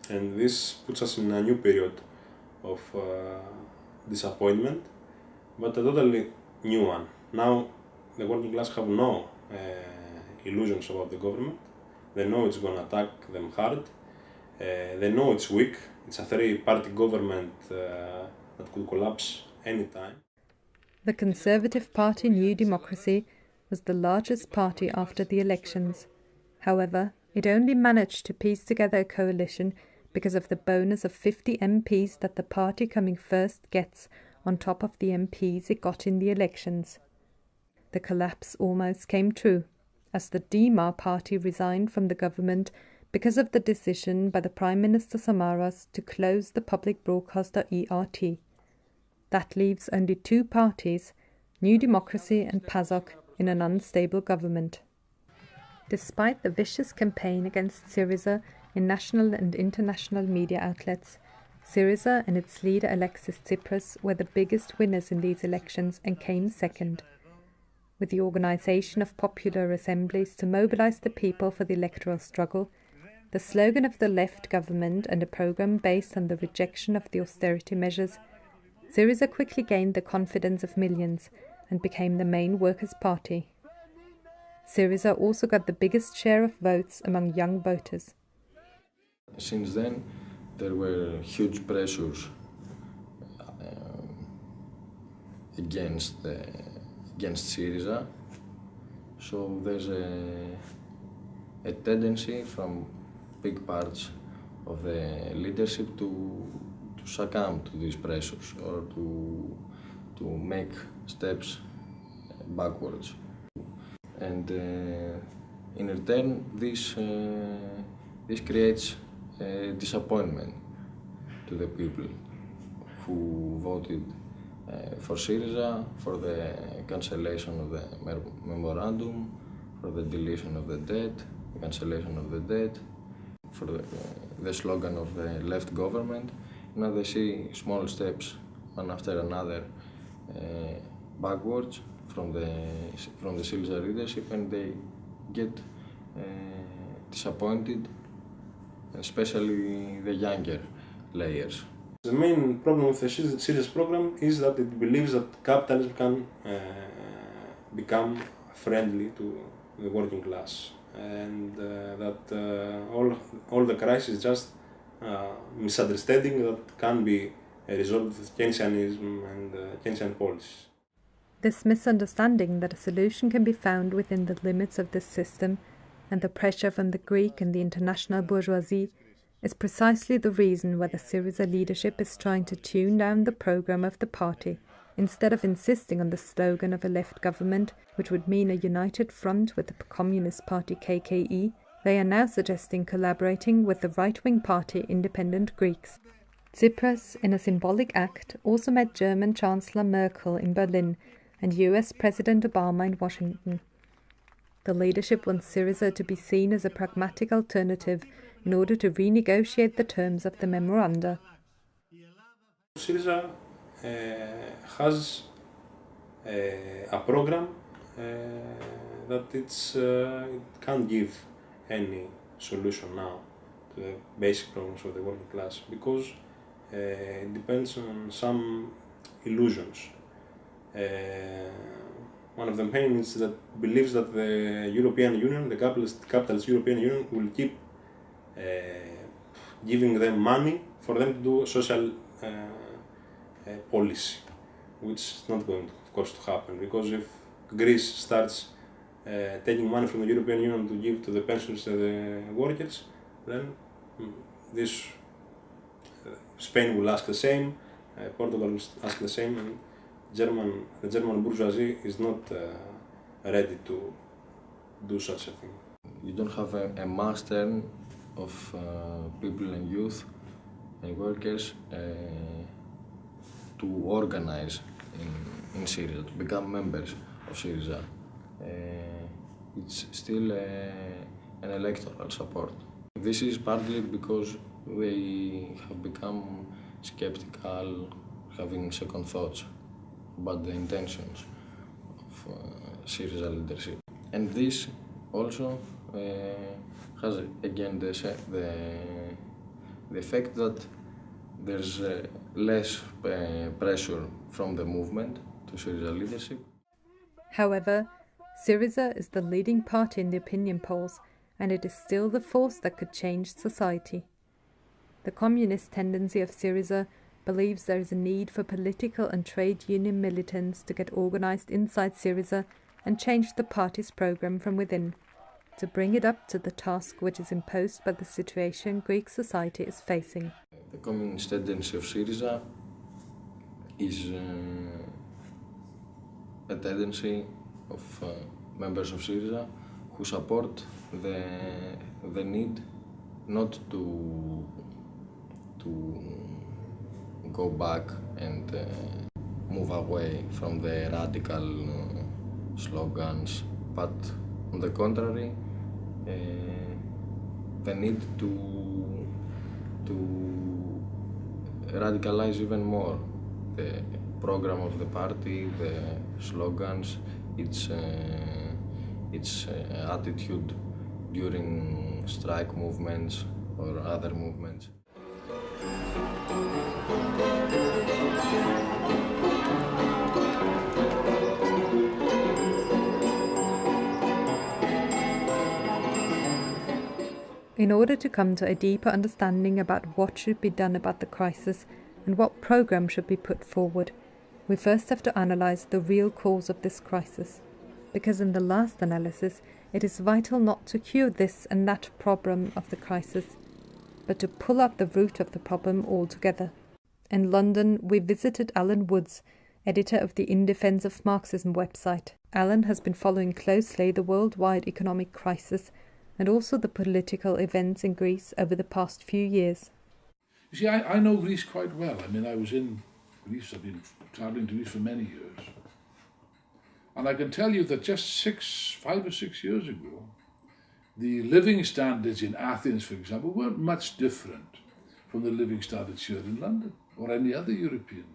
Speaker 11: and this puts us in a new period of disappointment, but a totally new one. Now the working class have no illusions about the government. They know it's going to attack them hard. They know it's weak. It's a three-party government that could collapse anytime.
Speaker 4: The Conservative Party New Democracy was the largest party after the elections. However, it only managed to piece together a coalition because of the bonus of 50 MPs that the party coming first gets on top of the MPs it got in the elections. The collapse almost came true, as the DEMA party resigned from the government because of the decision by the Prime Minister Samaras to close the public broadcaster ERT. That leaves only two parties, New Democracy and PASOK, in an unstable government. Despite the vicious campaign against Syriza in national and international media outlets, Syriza and its leader Alexis Tsipras were the biggest winners in these elections and came second. With the organisation of popular assemblies to mobilise the people for the electoral struggle, the slogan of the left government and a programme based on the rejection of the austerity measures, Syriza quickly gained the confidence of millions and became the main workers' party. Syriza also got the biggest share of votes among young voters.
Speaker 12: Since then, there were huge pressures against Syriza, so there's a tendency from big parts of the leadership to succumb to these pressures or to make steps backwards. And in return, this creates disappointment to the people who voted for Syriza, for the cancellation of the memorandum, for the deletion of the debt, the cancellation of the debt, for the slogan of the left government. Now they see small steps, one after another, backwards from the Syriza leadership, and they get disappointed, especially the younger layers.
Speaker 11: The main problem with the Syriza's program is that it believes that capitalism can become friendly to the working class, and that all the crisis is just misunderstanding that can be resolved with Keynesianism and Keynesian policies.
Speaker 4: This misunderstanding that a solution can be found within the limits of this system and the pressure from the Greek and the international bourgeoisie is precisely the reason why the Syriza leadership is trying to tune down the programme of the party. Instead of insisting on the slogan of a left government, which would mean a united front with the Communist Party KKE, they are now suggesting collaborating with the right-wing party Independent Greeks. Tsipras, in a symbolic act, also met German Chancellor Merkel in Berlin and US President Obama in Washington. The leadership wants Syriza to be seen as a pragmatic alternative in order to renegotiate the terms of the memoranda.
Speaker 11: Syriza has a program that it can't give any solution now to the basic problems of the working class, because it depends on some illusions. One of the main is that believes that the European Union, the capitalist European Union, will keep giving them money for them to do social policy, which is not going, of course, to happen, because if Greece starts taking money from the European Union to give to the pensioners and the workers, then this Spain will ask the same, Portugal will ask the same, and the German bourgeoisie is not ready to do such a thing.
Speaker 12: You don't have a mass turn of people and youth and workers to organize in Syriza, to become members of Syriza. It's still an electoral support. This is partly because they have become skeptical, having second thoughts about the intentions of Syriza leadership. And this also has again the effect that there's less pressure from the movement to Syriza leadership.
Speaker 4: However, Syriza is the leading party in the opinion polls, and it is still the force that could change society. The communist tendency of Syriza believes there is a need for political and trade union militants to get organized inside Syriza and change the party's program from within, to bring it up to the task which is imposed by the situation Greek society is facing.
Speaker 12: The communist tendency of Syriza is a tendency of members of Syriza who support the need not to go back and move away from the radical slogans, but on the contrary, the need to radicalize even more the program of the party, the slogans, its attitude during strike movements or other movements.
Speaker 4: In order to come to a deeper understanding about what should be done about the crisis and what programme should be put forward, we first have to analyse the real cause of this crisis, because in the last analysis it is vital not to cure this and that problem of the crisis, but to pull up the root of the problem altogether. In London, we visited Alan Woods, editor of the In Defence of Marxism website. Alan has been following closely the worldwide economic crisis and also the political events in Greece over the past few years.
Speaker 13: You see, I know Greece quite well. I mean, I was in Greece, I've been travelling to Greece for many years. And I can tell you that just 5 or 6 years ago, the living standards in Athens, for example, weren't much different from the living standards here in London or any other European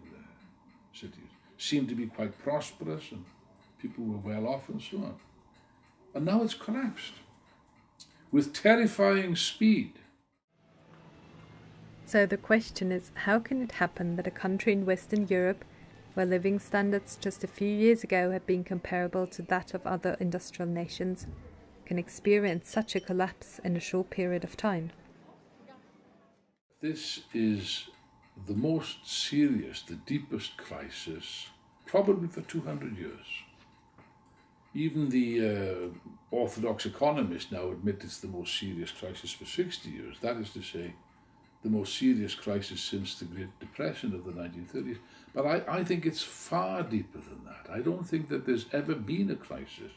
Speaker 13: cities. Seemed to be quite prosperous and people were well off and so on. And now it's collapsed with terrifying speed.
Speaker 4: So the question is, how can it happen that a country in Western Europe, where living standards just a few years ago had been comparable to that of other industrial nations, can experience such a collapse in a short period of time?
Speaker 13: This is the most serious, the deepest crisis, probably for 200 years. Even the orthodox economists now admit it's the most serious crisis for 60 years. That is to say, the most serious crisis since the Great Depression of the 1930s. But I think it's far deeper than that. I don't think that there's ever been a crisis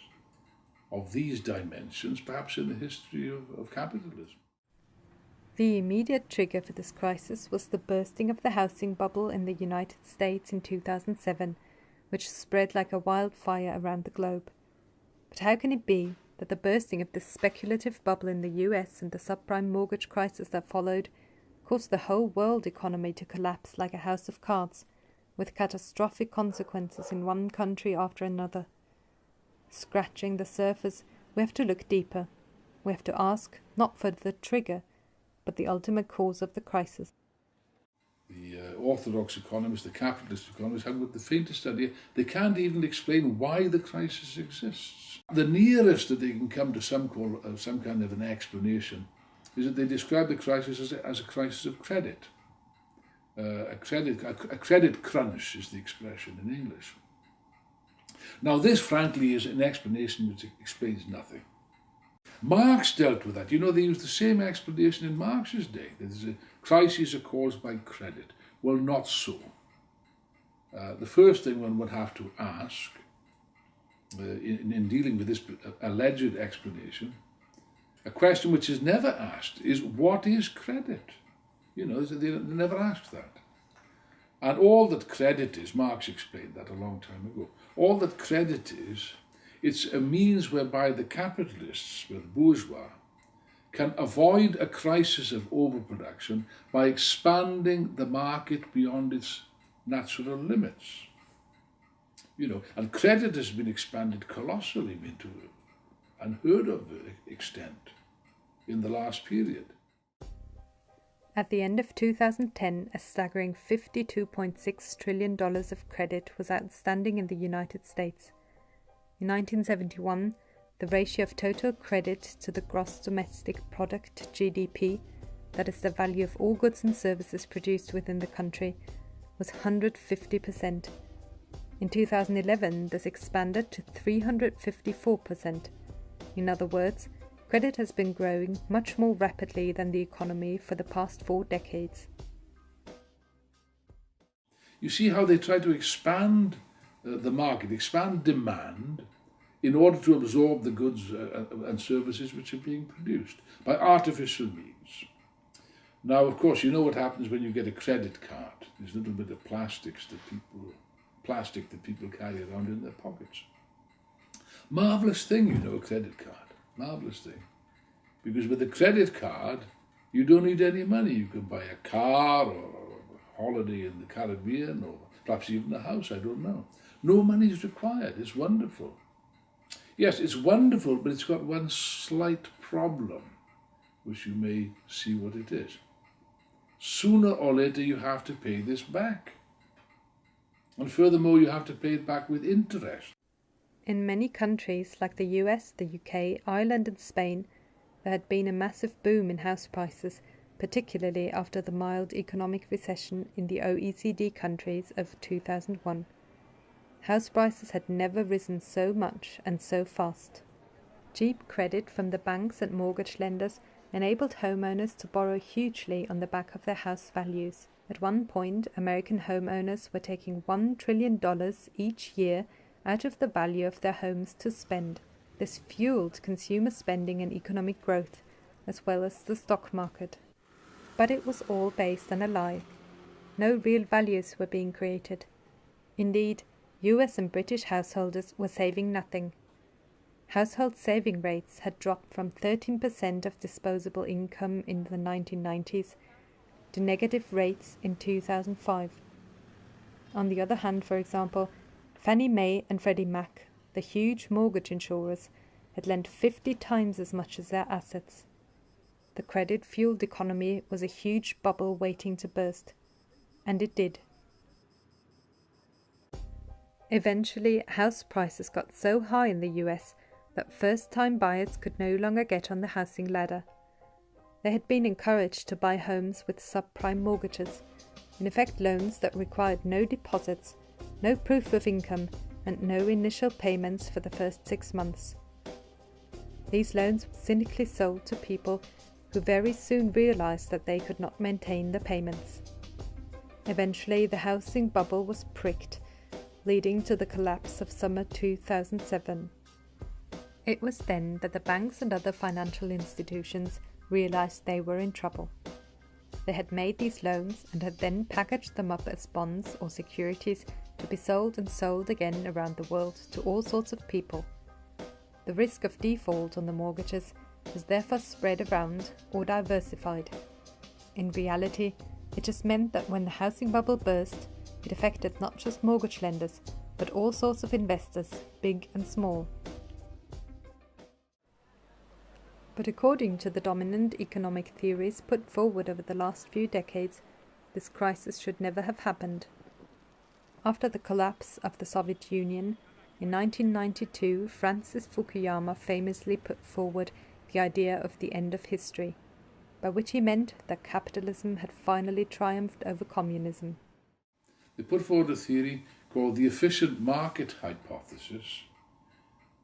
Speaker 13: of these dimensions, perhaps in the history of capitalism.
Speaker 4: The immediate trigger for this crisis was the bursting of the housing bubble in the United States in 2007, which spread like a wildfire around the globe. But how can it be that the bursting of this speculative bubble in the US and the subprime mortgage crisis that followed caused the whole world economy to collapse like a house of cards, with catastrophic consequences in one country after another? Scratching the surface, we have to look deeper. We have to ask not for the trigger, but the ultimate cause of the crisis.
Speaker 13: The orthodox economists, the capitalist economists, haven't got the faintest idea. They can't even explain why the crisis exists. The nearest that they can come to some kind of an explanation is that they describe the crisis as a crisis of credit. A credit crunch is the expression in English. Now this, frankly, is an explanation which explains nothing. Marx dealt with that. You know, they used the same explanation in Marx's day. That crises are caused by credit. Well, not so. The first thing one would have to ask in dealing with this alleged explanation, a question which is never asked, is what is credit? You know, they never asked that. And all that credit is, Marx explained that a long time ago, all that credit is, it's a means whereby the capitalists, the bourgeois, can avoid a crisis of overproduction by expanding the market beyond its natural limits. You know, and credit has been expanded colossally into unheard of extent in the last period.
Speaker 4: At the end of 2010, a staggering $52.6 trillion of credit was outstanding in the United States. In 1971, the ratio of total credit to the gross domestic product, GDP, that is the value of all goods and services produced within the country, was 150%. In 2011, this expanded to 354%. In other words, credit has been growing much more rapidly than the economy for the past 4 decades.
Speaker 13: You see how they try to expand the market, expand demand, in order to absorb the goods and services which are being produced by artificial means. Now, of course, you know what happens when you get a credit card. There's a little bit of plastic that people carry around in their pockets. Marvellous thing, you know, a credit card. Marvellous thing. Because with a credit card, you don't need any money. You can buy a car or a holiday in the Caribbean or perhaps even a house, I don't know. No money is required. It's wonderful. Yes, it's wonderful, but it's got one slight problem, which you may see what it is. Sooner or later you have to pay this back. And furthermore, you have to pay it back with interest.
Speaker 4: In many countries like the US, the UK, Ireland and Spain, there had been a massive boom in house prices, particularly after the mild economic recession in the OECD countries of 2001. House prices had never risen so much and so fast. Cheap credit from the banks and mortgage lenders enabled homeowners to borrow hugely on the back of their house values. At one point, American homeowners were taking $1 trillion each year out of the value of their homes to spend. This fueled consumer spending and economic growth, as well as the stock market. But it was all based on a lie. No real values were being created. Indeed, US and British householders were saving nothing. Household saving rates had dropped from 13% of disposable income in the 1990s to negative rates in 2005. On the other hand, for example, Fannie Mae and Freddie Mac, the huge mortgage insurers, had lent 50 times as much as their assets. The credit-fueled economy was a huge bubble waiting to burst, and it did. Eventually, house prices got so high in the US that first-time buyers could no longer get on the housing ladder. They had been encouraged to buy homes with subprime mortgages, in effect loans that required no deposits, no proof of income, and no initial payments for the first 6 months. These loans were cynically sold to people who very soon realized that they could not maintain the payments. Eventually, the housing bubble was pricked, leading to the collapse of summer 2007. It was then that the banks and other financial institutions realized they were in trouble. They had made these loans and had then packaged them up as bonds or securities to be sold and sold again around the world to all sorts of people. The risk of default on the mortgages was therefore spread around or diversified. In reality, it just meant that when the housing bubble burst, it affected not just mortgage lenders, but all sorts of investors, big and small. But according to the dominant economic theories put forward over the last few decades, this crisis should never have happened. After the collapse of the Soviet Union, in 1992, Francis Fukuyama famously put forward the idea of the end of history, by which he meant that capitalism had finally triumphed over communism.
Speaker 13: They put forward a theory called the efficient market hypothesis,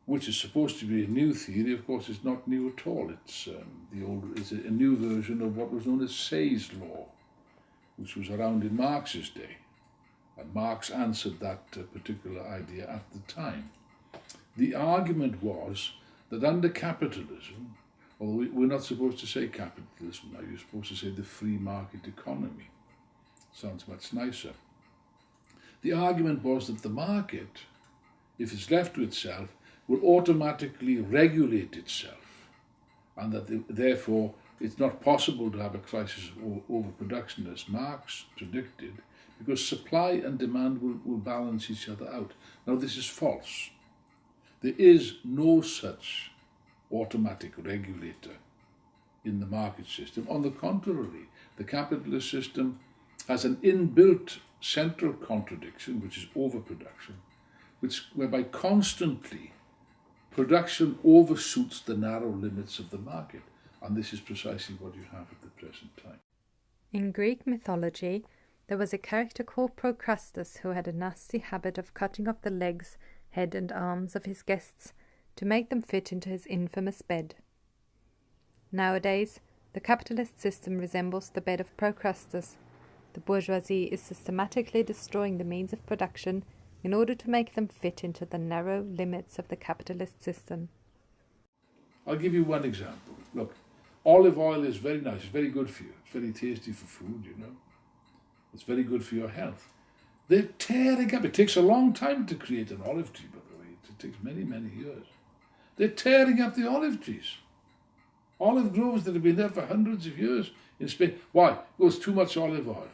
Speaker 13: which is supposed to be a new theory. Of course, it's not new at all. It's a new version of what was known as Say's law, which was around in Marx's day. And Marx answered that particular idea at the time. The argument was that under capitalism, although we're not supposed to say capitalism now, you're supposed to say the free market economy. Sounds much nicer. The argument was that the market, if it's left to itself, will automatically regulate itself, and that therefore it's not possible to have a crisis of overproduction as Marx predicted, because supply and demand will balance each other out. Now this is false. There is no such automatic regulator in the market system. On the contrary, the capitalist system has an inbuilt central contradiction, which is overproduction, whereby constantly production overshoots the narrow limits of the market, and this is precisely what you have at the present time.
Speaker 4: In Greek mythology, there was a character called Procrustes who had a nasty habit of cutting off the legs, head and arms of his guests to make them fit into his infamous bed. Nowadays, the capitalist system resembles the bed of Procrustes. The bourgeoisie is systematically destroying the means of production in order to make them fit into the narrow limits of the capitalist system.
Speaker 13: I'll give you one example. Look, olive oil is very nice, it's very good for you. It's very tasty for food, you know. It's very good for your health. They're tearing up. It takes a long time to create an olive tree, by the way. It takes many, many years. They're tearing up the olive trees. Olive groves that have been there for hundreds of years in Spain. Why? Well, it's too much olive oil.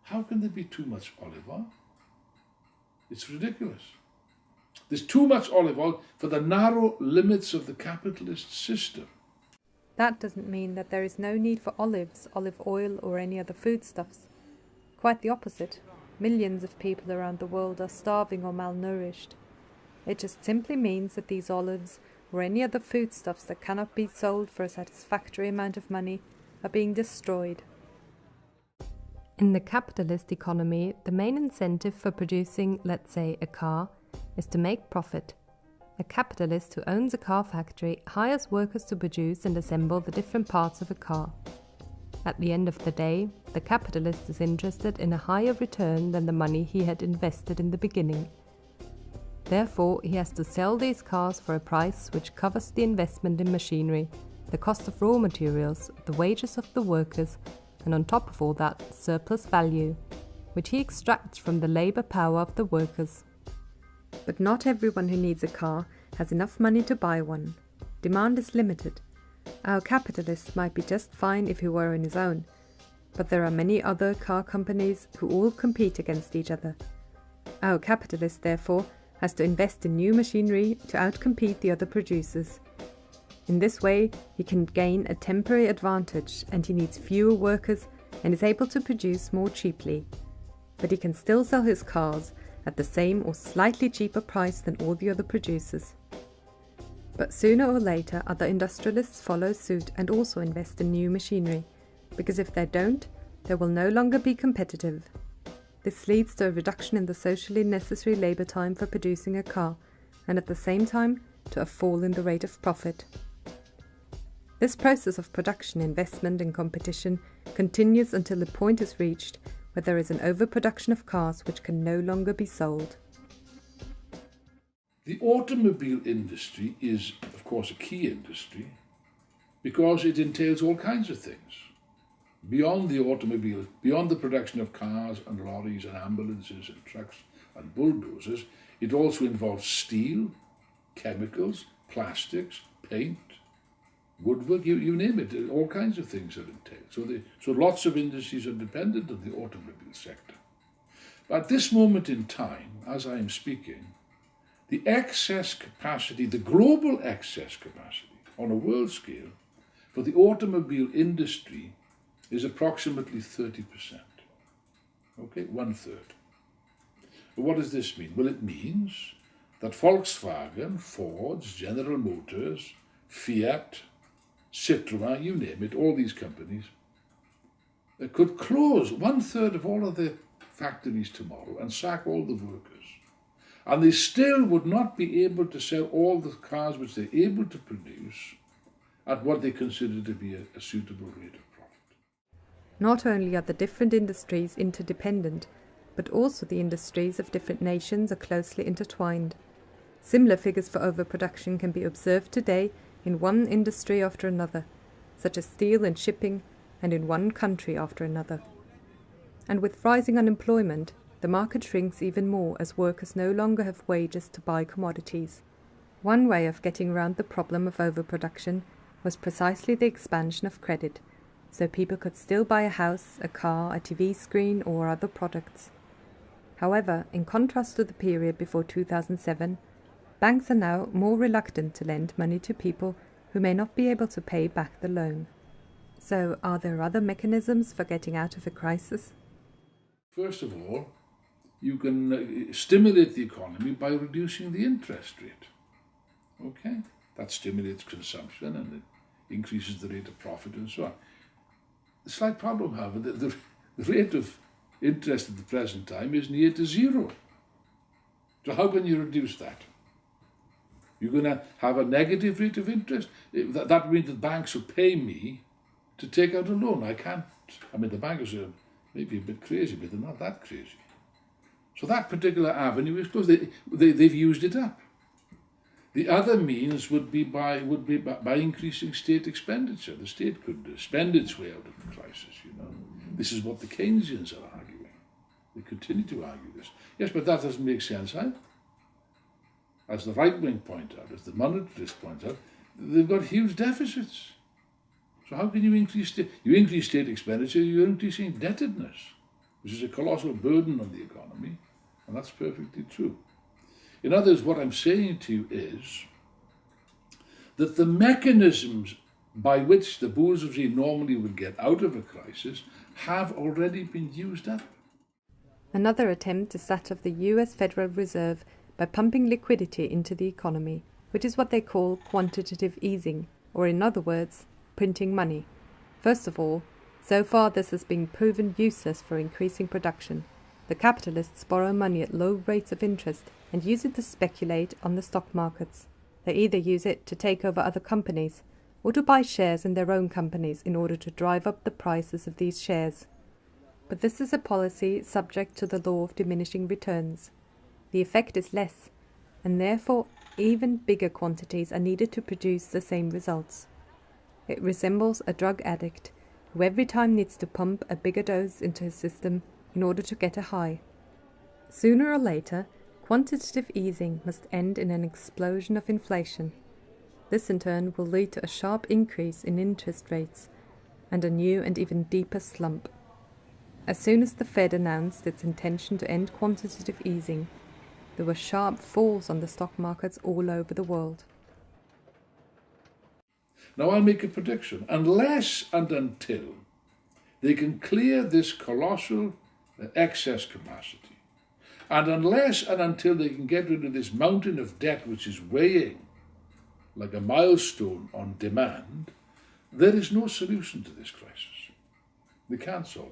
Speaker 13: How can there be too much olive oil? It's ridiculous. There's too much olive oil for the narrow limits of the capitalist system.
Speaker 4: That doesn't mean that there is no need for olives, olive oil, or any other foodstuffs. Quite the opposite. Millions of people around the world are starving or malnourished. It just simply means that these olives or any other foodstuffs that cannot be sold for a satisfactory amount of money are being destroyed. In the capitalist economy, the main incentive for producing, let's say, a car is to make profit. A capitalist who owns a car factory hires workers to produce and assemble the different parts of a car. At the end of the day, the capitalist is interested in a higher return than the money he had invested in the beginning. Therefore, he has to sell these cars for a price which covers the investment in machinery, the cost of raw materials, the wages of the workers, and on top of all that, surplus value, which he extracts from the labour power of the workers. But not everyone who needs a car has enough money to buy one. Demand is limited. Our capitalist might be just fine if he were on his own, but there are many other car companies who all compete against each other. Our capitalist, therefore, has to invest in new machinery to outcompete the other producers. In this way, he can gain a temporary advantage and he needs fewer workers and is able to produce more cheaply. But he can still sell his cars at the same or slightly cheaper price than all the other producers. But sooner or later, other industrialists follow suit and also invest in new machinery, because if they don't, they will no longer be competitive. This leads to a reduction in the socially necessary labour time for producing a car, and at the same time to a fall in the rate of profit. This process of production, investment and competition continues until the point is reached where there is an overproduction of cars which can no longer be sold.
Speaker 13: The automobile industry is, of course, a key industry because it entails all kinds of things. Beyond the automobile, beyond the production of cars and lorries and ambulances and trucks and bulldozers, it also involves steel, chemicals, plastics, paint, woodwork, you name it, all kinds of things are entailed. So lots of industries are dependent on the automobile sector. But at this moment in time, as I am speaking, the excess capacity, the global excess capacity on a world scale for the automobile industry is approximately 30%. Okay, 1/3. What does this mean? Well, it means that Volkswagen, Ford, General Motors, Fiat, Citroën, you name it, all these companies, could close 1/3 of all of their factories tomorrow and sack all the workers. And they still would not be able to sell all the cars which they're able to produce at what they consider to be a suitable rate of profit.
Speaker 4: Not only are the different industries interdependent, but also the industries of different nations are closely intertwined. Similar figures for overproduction can be observed today in one industry after another, such as steel and shipping, and in one country after another. And with rising unemployment, the market shrinks even more as workers no longer have wages to buy commodities. One way of getting around the problem of overproduction was precisely the expansion of credit, so people could still buy a house, a car, a TV screen, or other products. However, in contrast to the period before 2007, banks are now more reluctant to lend money to people who may not be able to pay back the loan. So, are there other mechanisms for getting out of a crisis?
Speaker 13: First of all, you can stimulate the economy by reducing the interest rate. Okay? That stimulates consumption and it increases the rate of profit and so on. The slight problem, however, the rate of interest at the present time is near to zero. So how can you reduce that? You're going to have a negative rate of interest. That means that banks will pay me to take out a loan. I can't. I mean, the bankers are maybe a bit crazy, but they're not that crazy. So that particular avenue is closed. They've used it up. The other means would be by increasing state expenditure. The state could spend its way out of the crisis, you know. This is what the Keynesians are arguing. They continue to argue this. Yes, but that doesn't make sense either. As the right wing point out, as the monetarists point out, they've got huge deficits. So how can you increase state expenditure? You're increasing indebtedness, which is a colossal burden on the economy, and that's perfectly true. In other words, what I'm saying to you is that the mechanisms by which the bourgeoisie normally would get out of a crisis have already been used up.
Speaker 4: Another attempt is that of the US Federal Reserve by pumping liquidity into the economy, which is what they call quantitative easing, or in other words, printing money. First of all, so far this has been proven useless for increasing production. The capitalists borrow money at low rates of interest and use it to speculate on the stock markets. They either use it to take over other companies or to buy shares in their own companies in order to drive up the prices of these shares. But this is a policy subject to the law of diminishing returns. The effect is less, and therefore even bigger quantities are needed to produce the same results. It resembles a drug addict who every time needs to pump a bigger dose into his system in order to get a high. Sooner or later, quantitative easing must end in an explosion of inflation. This in turn will lead to a sharp increase in interest rates and a new and even deeper slump. As soon as the Fed announced its intention to end quantitative easing, there were sharp falls on the stock markets all over the world.
Speaker 13: Now I'll make a prediction. Unless and until they can clear this colossal excess capacity, and unless and until they can get rid of this mountain of debt which is weighing like a milestone on demand, there is no solution to this crisis. They can't solve it.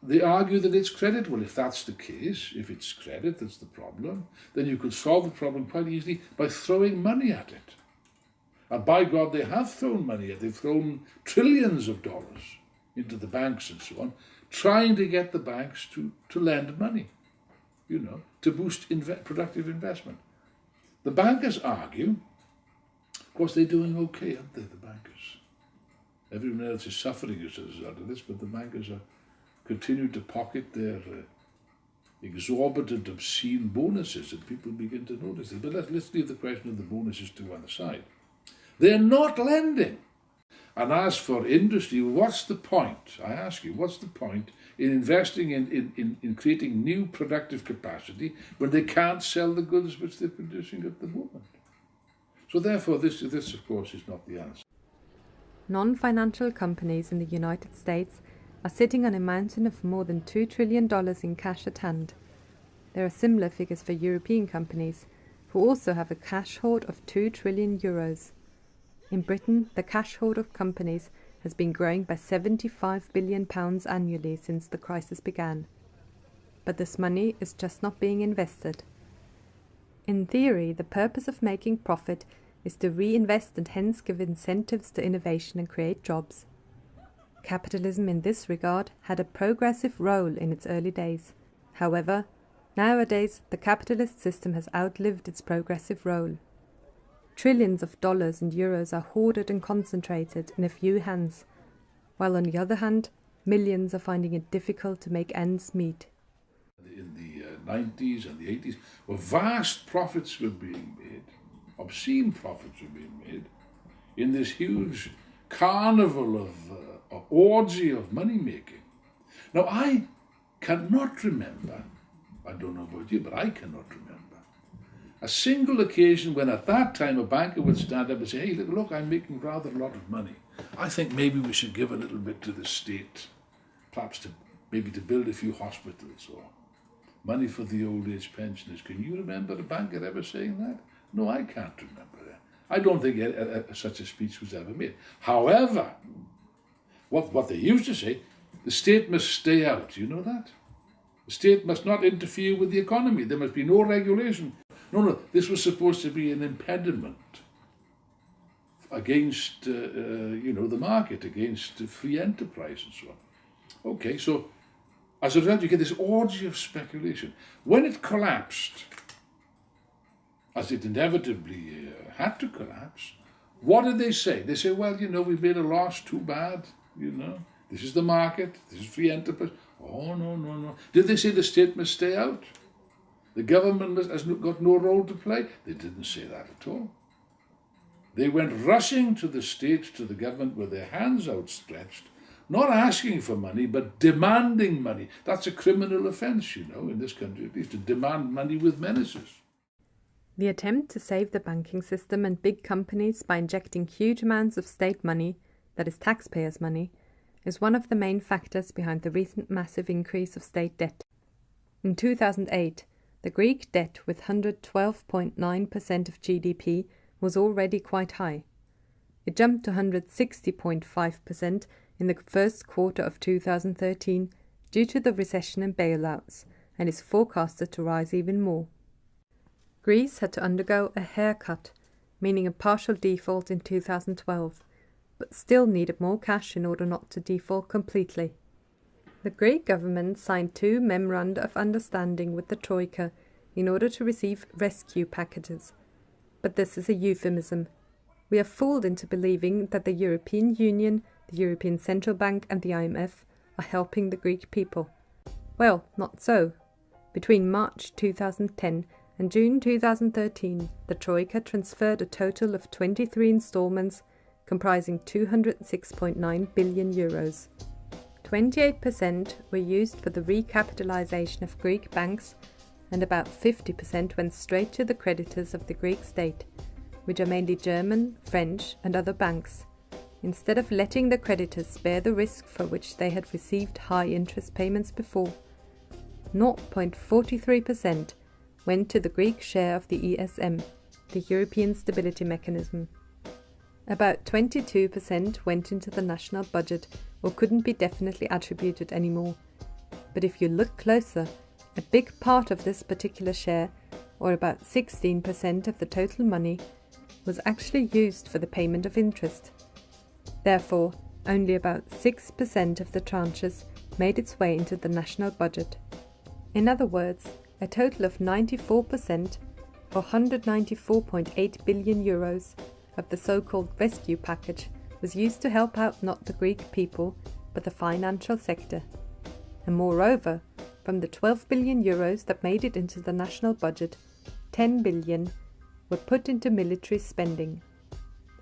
Speaker 13: They argue that it's credit. Well, if that's the case, if it's credit that's the problem, then you could solve the problem quite easily by throwing money at it. And by God, they have thrown money at it. They've thrown trillions of dollars into the banks and so on, trying to get the banks to lend money, to boost productive investment. The bankers argue, of course, they're doing okay, aren't they, the bankers? Everyone else is suffering as a result of this, but the bankers are continue to pocket their exorbitant, obscene bonuses, and people begin to notice it. But let's leave the question of the bonuses to one side. They're not lending. And as for industry, what's the point? I ask you, what's the point in investing in creating new productive capacity when they can't sell the goods which they're producing at the moment? So therefore, this of course, is not the answer.
Speaker 4: Non-financial companies in the United States are sitting on a mountain of more than $2 trillion in cash at hand. There are similar figures for European companies, who also have a cash hoard of 2 trillion euros. In Britain, the cash hoard of companies has been growing by £75 billion annually since the crisis began. But this money is just not being invested. In theory, the purpose of making profit is to reinvest and hence give incentives to innovation and create jobs. Capitalism in this regard had a progressive role in its early days. However, nowadays the capitalist system has outlived its progressive role. Trillions of dollars and euros are hoarded and concentrated in a few hands, while on the other hand, millions are finding it difficult to make ends meet.
Speaker 13: In the 90s and the 80s, where vast profits were being made, obscene profits were being made, in this huge carnival of orgy of money making. Now I cannot remember, I don't know about you, but I cannot remember a single occasion when at that time a banker would stand up and say, hey, look, I'm making rather a lot of money. I think maybe we should give a little bit to the state, perhaps maybe to build a few hospitals or money for the old age pensioners. Can you remember a banker ever saying that? No, I can't remember that. I don't think such a speech was ever made. However, what they used to say, the state must stay out. You know that? The state must not interfere with the economy. There must be no regulation. No, this was supposed to be an impediment against, the market, against free enterprise and so on. Okay, so as a result, you get this orgy of speculation. When it collapsed, as it inevitably had to collapse, what did they say? They say, well, we've made a loss, too bad, this is the market, this is free enterprise. Oh, no. Did they say the state must stay out? The government has got no role to play? They didn't say that at all. They went rushing to the state, to the government with their hands outstretched, not asking for money, but demanding money. That's a criminal offence, in this country at least, to demand money with menaces.
Speaker 4: The attempt to save the banking system and big companies by injecting huge amounts of state money, that is taxpayers' money, is one of the main factors behind the recent massive increase of state debt. In 2008, The Greek debt with 112.9% of GDP was already quite high. It jumped to 160.5% in the first quarter of 2013 due to the recession and bailouts, and is forecasted to rise even more. Greece had to undergo a haircut, meaning a partial default in 2012, but still needed more cash in order not to default completely. The Greek government signed 2 memoranda of understanding with the Troika in order to receive rescue packages. But this is a euphemism. We are fooled into believing that the European Union, the European Central Bank and the IMF are helping the Greek people. Well, not so. Between March 2010 and June 2013, the Troika transferred a total of 23 installments comprising 206.9 billion euros. 28% were used for the recapitalization of Greek banks, and about 50% went straight to the creditors of the Greek state, which are mainly German, French and other banks, instead of letting the creditors bear the risk for which they had received high interest payments before. 0.43% went to the Greek share of the ESM, the European Stability Mechanism. About 22% went into the national budget or couldn't be definitely attributed anymore. But if you look closer, a big part of this particular share, or about 16% of the total money, was actually used for the payment of interest. Therefore, only about 6% of the tranches made its way into the national budget. In other words, a total of 94%, or 194.8 billion euros, of the so-called rescue package was used to help out not the Greek people, but the financial sector. And moreover, from the 12 billion euros that made it into the national budget, 10 billion were put into military spending.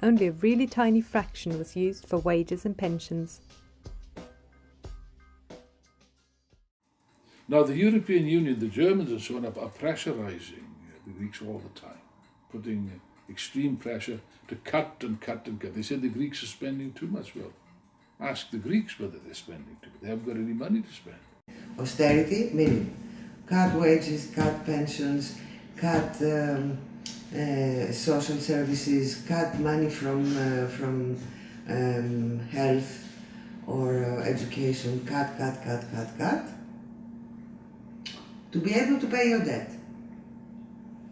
Speaker 4: Only a really tiny fraction was used for wages and pensions.
Speaker 13: Now the European Union, the Germans and so on, are pressurising the Greeks all the time, putting extreme pressure to cut and cut and cut. They said the Greeks are spending too much. Well, ask the Greeks whether they're spending too much. They haven't got any money to spend.
Speaker 3: Austerity, meaning cut wages, cut pensions, cut social services, cut money from health or education, cut, to be able to pay your debt.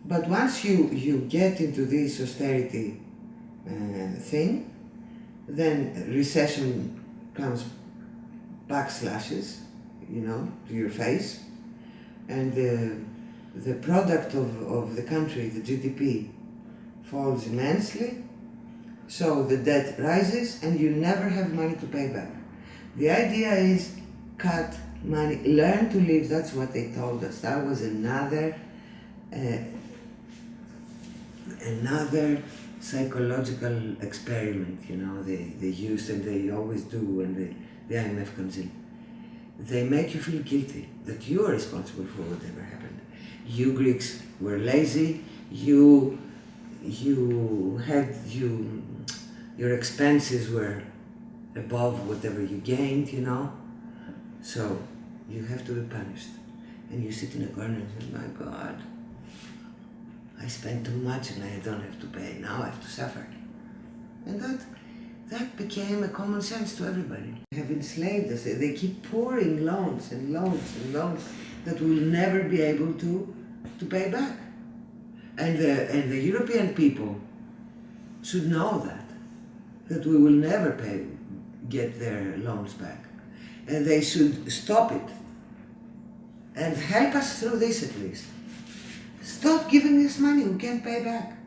Speaker 3: But once you get into this austerity thing, then recession comes backslashes, to your face, and the product of the country, the GDP, falls immensely, so the debt rises and you never have money to pay back. The idea is cut money, learn to live, that's what they told us. That was another psychological experiment, they used, and they always do when the IMF comes in. They make you feel guilty that you are responsible for whatever happened. You Greeks were lazy, your expenses were above whatever you gained, so you have to be punished. And you sit in a corner and say, my God, I spent too much and I don't have to pay, now I have to suffer. And that became a common sense to everybody. They have enslaved us. They keep pouring loans and loans and loans that we'll never be able to pay back. And the European people should know that we will never get their loans back. And they should stop it and help us through this at least. Stop giving us money we can't pay back.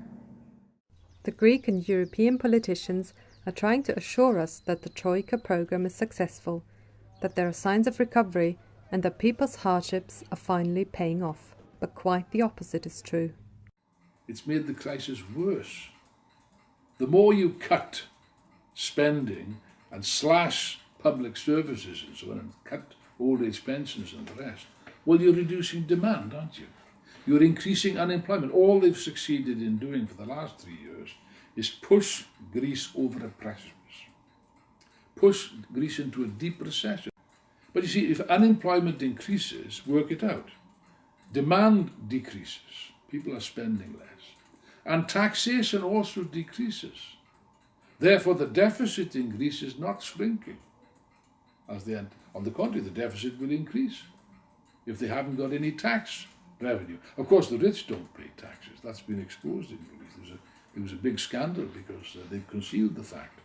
Speaker 4: The Greek and European politicians are trying to assure us that the Troika program is successful, that there are signs of recovery, and that people's hardships are finally paying off. But quite the opposite is true.
Speaker 13: It's made the crisis worse. The more you cut spending and slash public services and so on, and cut old age pensions and the rest, well, you're reducing demand, aren't you? You're increasing unemployment. All they've succeeded in doing for the last 3 years is push Greece over a precipice, push Greece into a deep recession. But you see, if unemployment increases, work it out. Demand decreases, people are spending less, and taxation also decreases. Therefore, the deficit in Greece is not shrinking. On the contrary, the deficit will increase if they haven't got any tax revenue. Of course, the rich don't pay taxes. That's been exposed in Greece. It was a big scandal because they've concealed the fact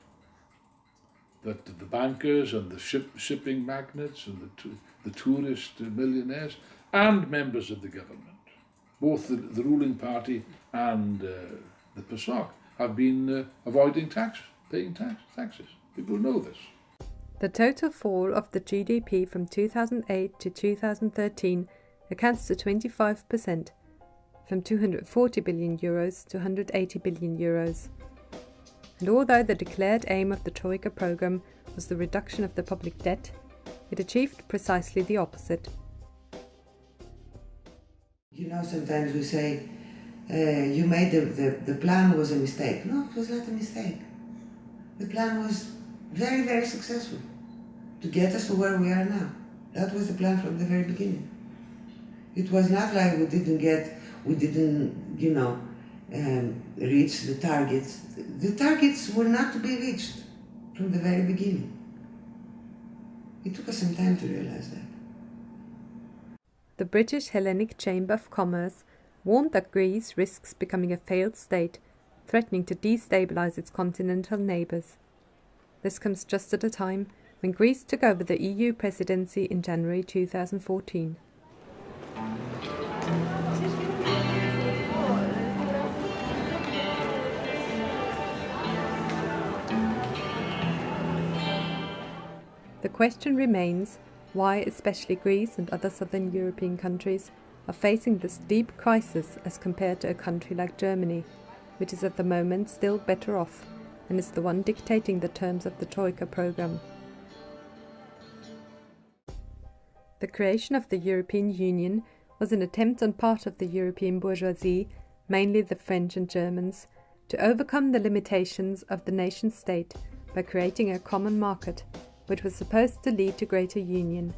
Speaker 13: that the bankers and the shipping magnates and the tourist millionaires and members of the government, both the ruling party and the PASOK, have been avoiding paying taxes. People know this.
Speaker 4: The total fall of the GDP from 2008 to 2013 accounts to 25%, from €240 billion to €180 billion. And although the declared aim of the Troika programme was the reduction of the public debt, it achieved precisely the opposite.
Speaker 3: You know, sometimes we say, you made the plan was a mistake. No, it was not a mistake. The plan was very, very successful to get us to where we are now. That was the plan from the very beginning. It was not like we didn't, reach the targets. The targets were not to be reached from the very beginning. It took us some time to realize that.
Speaker 4: The British Hellenic Chamber of Commerce warned that Greece risks becoming a failed state, threatening to destabilise its continental neighbours. This comes just at a time when Greece took over the EU presidency in January 2014. The question remains why especially Greece and other southern European countries are facing this deep crisis as compared to a country like Germany, which is at the moment still better off and is the one dictating the terms of the Troika programme. The creation of the European Union was an attempt on part of the European bourgeoisie, mainly the French and Germans, to overcome the limitations of the nation-state by creating a common market, which was supposed to lead to greater union.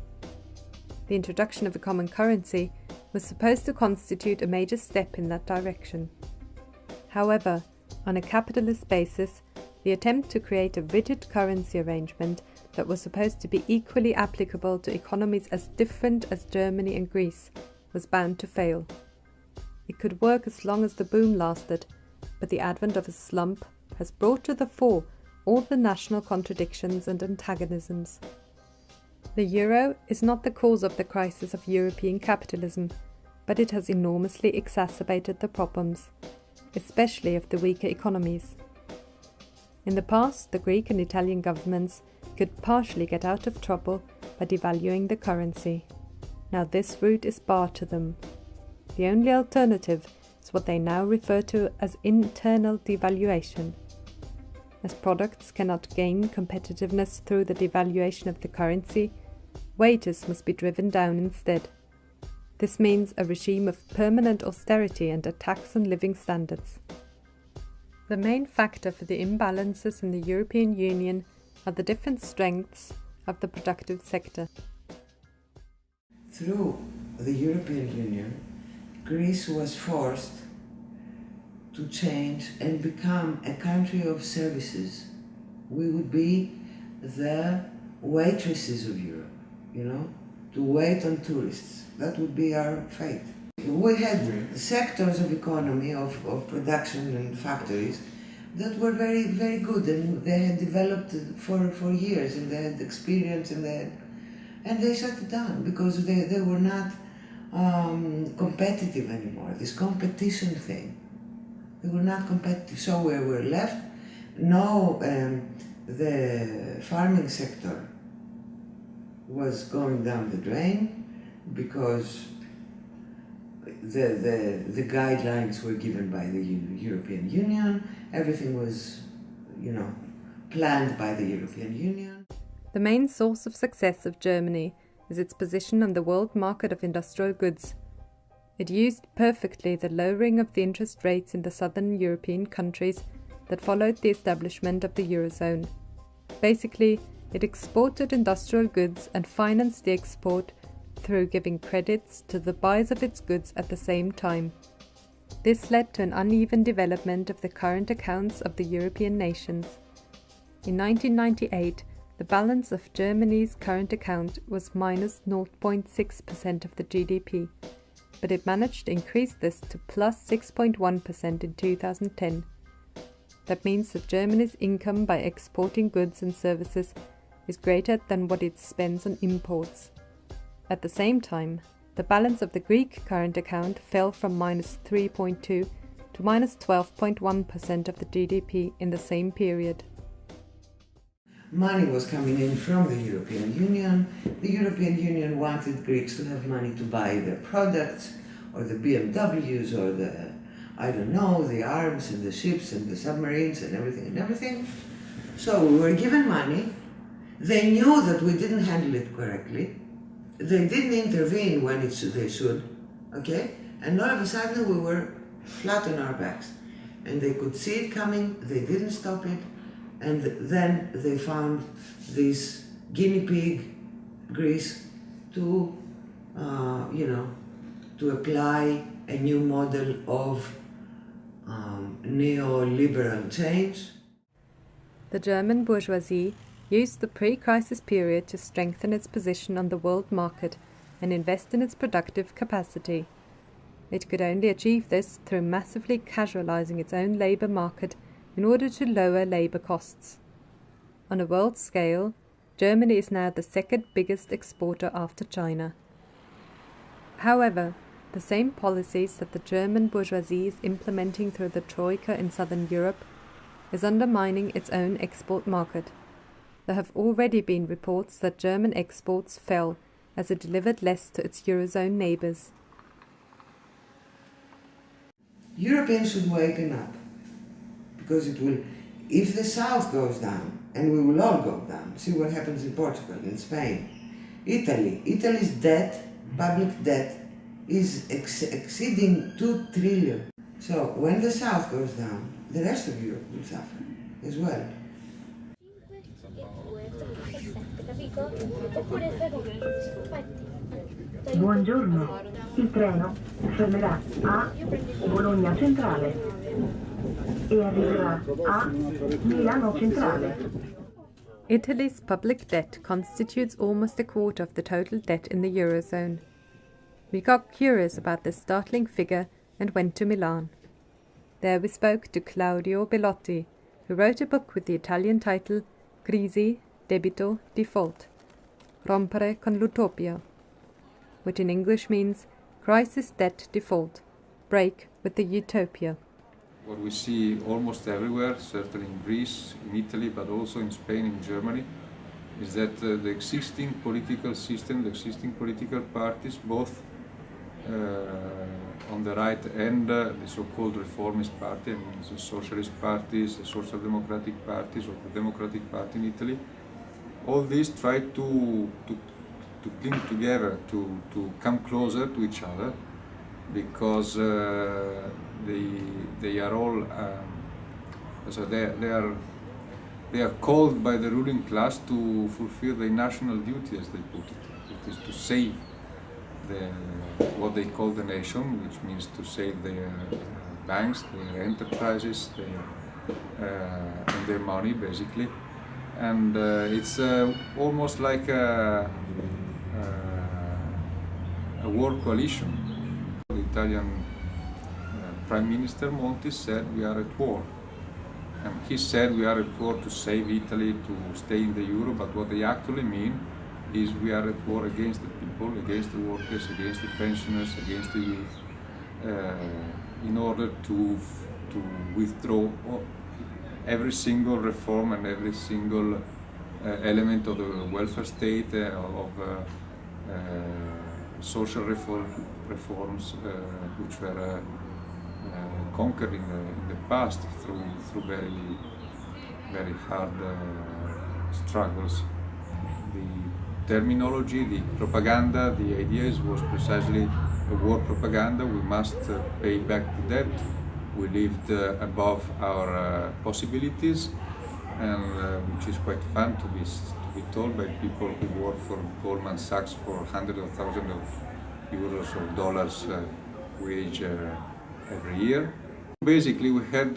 Speaker 4: The introduction of a common currency was supposed to constitute a major step in that direction. However, on a capitalist basis, the attempt to create a rigid currency arrangement that was supposed to be equally applicable to economies as different as Germany and Greece was bound to fail. It could work as long as the boom lasted, but the advent of a slump has brought to the fore all the national contradictions and antagonisms. The euro is not the cause of the crisis of European capitalism, but it has enormously exacerbated the problems, especially of the weaker economies. In the past, the Greek and Italian governments could partially get out of trouble by devaluing the currency. Now this route is barred to them. The only alternative is what they now refer to as internal devaluation. As products cannot gain competitiveness through the devaluation of the currency, wages must be driven down instead. This means a regime of permanent austerity and a tax on living standards. The main factor for the imbalances in the European Union are the different strengths of the productive sector.
Speaker 3: Through the European Union, Greece was forced to change and become a country of services. We would be the waitresses of Europe, to wait on tourists. That would be our fate. We had sectors of economy, of production and factories that were very, very good, and they had developed for years, and they had experience, and they shut it down because they were not competitive anymore. This competition thing, they were not competitive. So we were left. No, the farming sector was going down the drain because the guidelines were given by the European Union. Everything was, planned by the European Union.
Speaker 4: The main source of success of Germany is its position on the world market of industrial goods. It used perfectly the lowering of the interest rates in the southern European countries that followed the establishment of the Eurozone. Basically, it exported industrial goods and financed the export through giving credits to the buyers of its goods at the same time. This led to an uneven development of the current accounts of the European nations. In 1998, the balance of Germany's current account was minus 0.6% of the GDP, but it managed to increase this to plus 6.1% in 2010. That means that Germany's income by exporting goods and services is greater than what it spends on imports. At the same time, the balance of the Greek current account fell from minus 3.2 to minus 12.1% of the GDP in the same period.
Speaker 3: Money was coming in from the European Union. The European Union wanted Greeks to have money to buy their products, or the BMWs, or the arms and the ships and the submarines and everything. So we were given money. They knew that we didn't handle it correctly. They didn't intervene when they should, okay? And all of a sudden we were flat on our backs. And they could see it coming, they didn't stop it, and then they found this guinea pig, Greece, to apply a new model of neoliberal change.
Speaker 4: The German bourgeoisie used the pre-crisis period to strengthen its position on the world market and invest in its productive capacity. It could only achieve this through massively casualizing its own labour market in order to lower labour costs. On a world scale, Germany is now the second biggest exporter after China. However, the same policies that the German bourgeoisie is implementing through the Troika in southern Europe is undermining its own export market. There have already been reports that German exports fell as it delivered less to its Eurozone neighbours.
Speaker 3: Europeans should waken up, because it will, if the South goes down, and we will all go down, see what happens in Portugal, in Spain, Italy's debt, public debt, is exceeding 2 trillion. So when the South goes down, the rest of Europe will suffer as well.
Speaker 14: Buongiorno, il treno fermerà a Bologna Centrale e arriverà a Milano Centrale.
Speaker 4: Italy's public debt constitutes almost a quarter of the total debt in the Eurozone. We got curious about this startling figure and went to Milan. There we spoke to Claudio Bellotti, who wrote a book with the Italian title Crisi, Debito, Default, Rompere con l'Utopia, which in English means Crisis, Debt, Default, Break with the Utopia.
Speaker 15: What we see almost everywhere, certainly in Greece, in Italy, but also in Spain and Germany, is that the existing political system, the existing political parties, both on the right and the so-called reformist party, I mean the socialist parties, the social democratic parties, or the Democratic Party in Italy, all these try to cling together, to come closer to each other, because they are all so they are called by the ruling class to fulfill their national duty, as they put it. It is to save what they call the nation, which means to save their banks, their enterprises, and their money, basically. And it's almost like a war coalition. The Italian Prime Minister Monti said we are at war. And he said we are at war to save Italy, to stay in the euro, but what they actually mean is we are at war against the people, against the workers, against the pensioners, against the youth, in order to withdraw every single reform and every single element of the welfare state, of social reforms which were conquered in the past through very hard struggles. The terminology, the propaganda, the ideas was precisely a war propaganda. We must pay back the debt. We lived above our possibilities, and which is quite fun to be told by people who work for Goldman Sachs for hundreds of thousands of euros or dollars wage every year. Basically, we had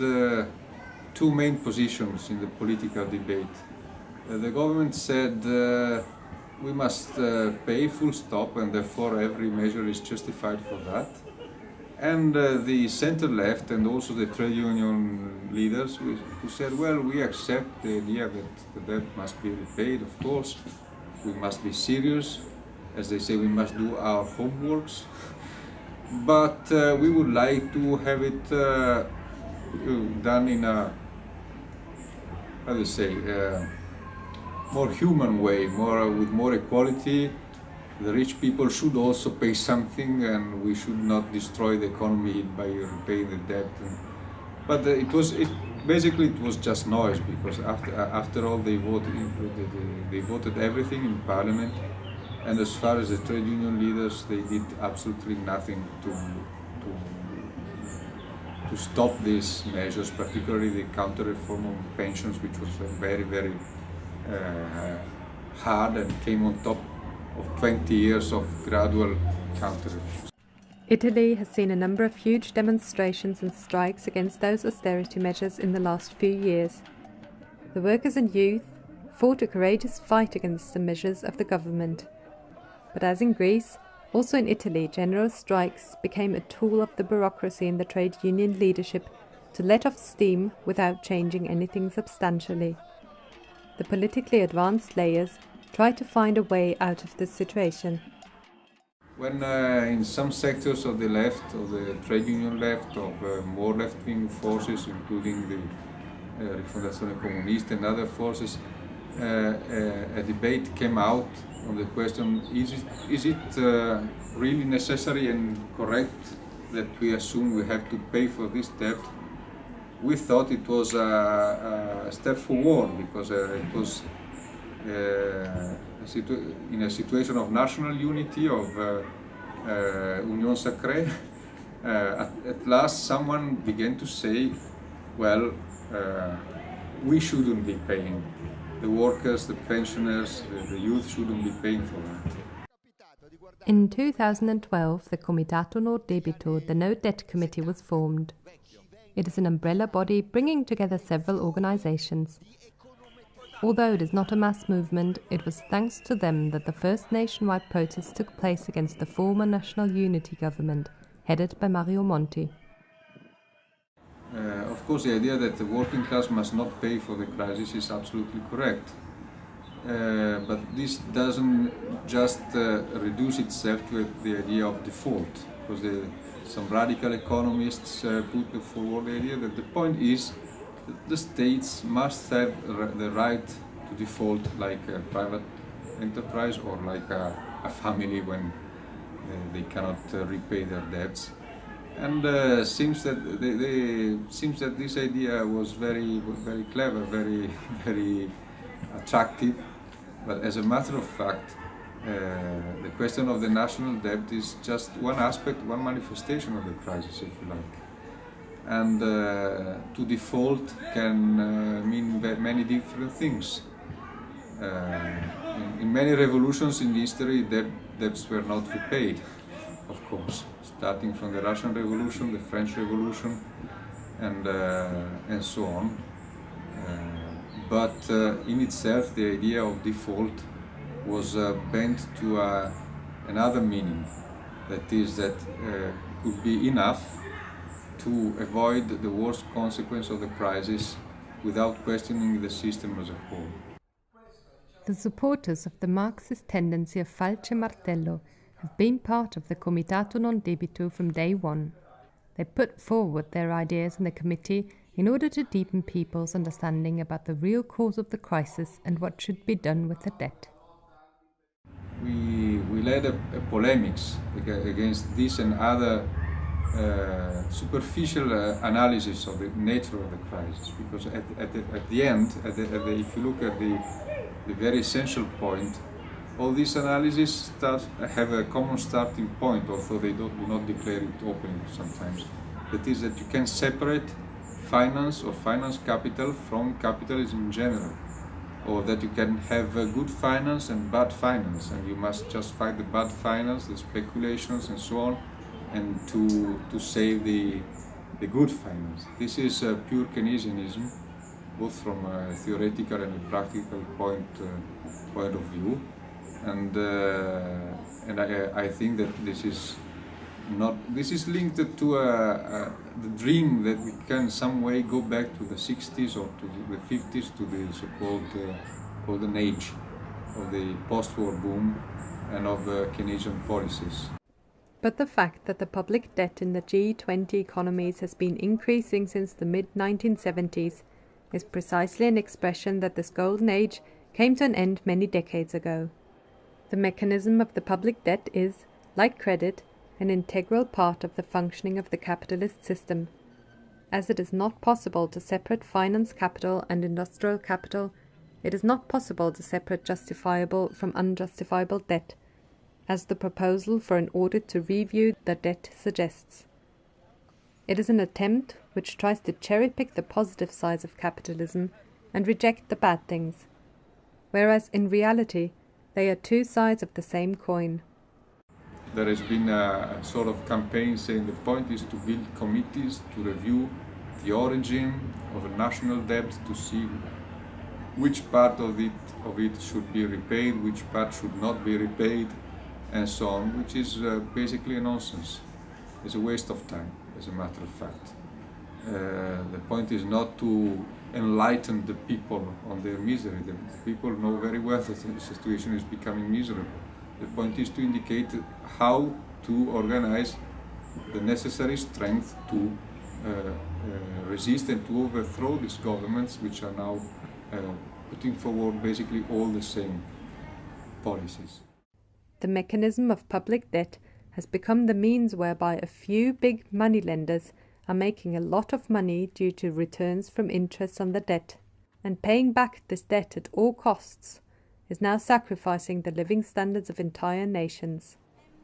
Speaker 15: two main positions in the political debate. The government said we must pay full stop, and therefore every measure is justified for that. And the center-left and also the trade union leaders who said, well, we accept the idea that the debt must be repaid, of course. We must be serious. As they say, we must do our homeworks. But we would like to have it done in a, how do you say, more human way, with more equality. The rich people should also pay something, and we should not destroy the economy by repaying the debt. But basically it was just noise, because after all they voted everything in parliament, and as far as the trade union leaders, they did absolutely nothing to stop these measures, particularly the counter-reform on pensions, which was very, very hard and came on top of 20 years of gradual counter-reform.
Speaker 4: Italy has seen a number of huge demonstrations and strikes against those austerity measures in the last few years. The workers and youth fought a courageous fight against the measures of the government. But as in Greece, also in Italy, general strikes became a tool of the bureaucracy and the trade union leadership to let off steam without changing anything substantially. The politically advanced layers tried to find a way out of this situation.
Speaker 15: When in some sectors of the left, of the trade union left, of more left-wing forces, including the Rifondazione Comunista and other forces, a debate came out on the question, is it really necessary and correct that we assume we have to pay for this debt? We thought it was a step forward, because it was in a situation of national unity, of union sacrée. At last someone began to say, well, we shouldn't be paying. The workers, the pensioners, the youth shouldn't be paying for that.
Speaker 4: In 2012, the Comitato Non Debito, the No Debt Committee, was formed. It is an umbrella body bringing together several organizations. Although it is not a mass movement, it was thanks to them that the first nationwide protests took place against the former National Unity government, headed by Mario Monti.
Speaker 15: Of course, the idea that the working class must not pay for the crisis is absolutely correct. But this doesn't just reduce itself to the idea of default, because some radical economists put forward the idea that the point is that the states must have the right to default, like a private enterprise or like a family when they cannot repay their debts. And seems that this idea was very clever, very attractive. But as a matter of fact, the question of the national debt is just one aspect, one manifestation of the crisis, if you like. And to default can mean many different things. In many revolutions in history, debts were not repaid, of course, starting from the Russian Revolution, the French Revolution, and so on. But in itself, the idea of default was bent to another meaning. That is, that it could be enough to avoid the worst consequence of the crisis without questioning the system as a whole.
Speaker 4: The supporters of the Marxist tendency of falce martello have been part of the Comitato Non Debito from day one. They put forward their ideas in the committee in order to deepen people's understanding about the real cause of the crisis and what should be done with the debt.
Speaker 15: We led a polemics against this and other superficial analysis of the nature of the crisis, because at the end, if you look at the very essential point, all these analyses have a common starting point, although they do not declare it openly sometimes. That is, that you can separate finance or finance capital from capitalism in general. or that you can have good finance and bad finance, and you must just fight the bad finance, the speculations and so on, and to save the good finance. This is pure Keynesianism, both from a theoretical and a practical point of view, and I think that this is linked to the dream that we can in some way go back to the 60s or to the 50s, to the so-called golden age of the post-war boom and of Keynesian policies.
Speaker 4: But the fact that the public debt in the G20 economies has been increasing since the mid-1970s is precisely an expression that this golden age came to an end many decades ago. The mechanism of the public debt is, like credit, an integral part of the functioning of the capitalist system. As it is not possible to separate finance capital and industrial capital, it is not possible to separate justifiable from unjustifiable debt, as the proposal for an audit to review the debt suggests. It is an attempt which tries to cherry-pick the positive sides of capitalism and reject the bad things, whereas in reality they are two sides of the same coin.
Speaker 15: There has been a sort of campaign saying the point is to build committees to review the origin of a national debt, to see which part of it should be repaid, which part should not be repaid, and so on, which is basically a nonsense. It's a waste of time, as a matter of fact. The point is not to enlighten the people on their misery. The people know very well that the situation is becoming miserable. The point is to indicate how to organize the necessary strength to resist and to overthrow these governments, which are now putting forward basically all the same policies.
Speaker 4: The mechanism of public debt has become the means whereby a few big moneylenders are making a lot of money due to returns from interest on the debt, and paying back this debt at all costs is now sacrificing the living standards of entire nations.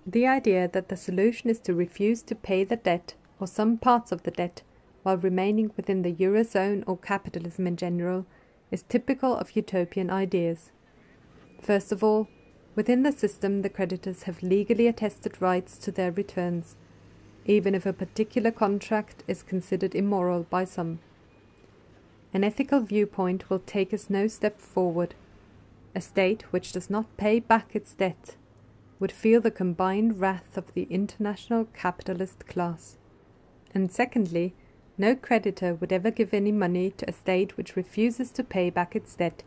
Speaker 4: The idea that the solution is to refuse to pay the debt or some parts of the debt while remaining within the Eurozone or capitalism in general is typical of utopian ideas. First of all, within the system the creditors have legally attested rights to their returns, even if a particular contract is considered immoral by some. An ethical viewpoint will take us no step forward. A state which does not pay back its debt would feel the combined wrath of the international capitalist class. And secondly, no creditor would ever give any money to a state which refuses to pay back its debt,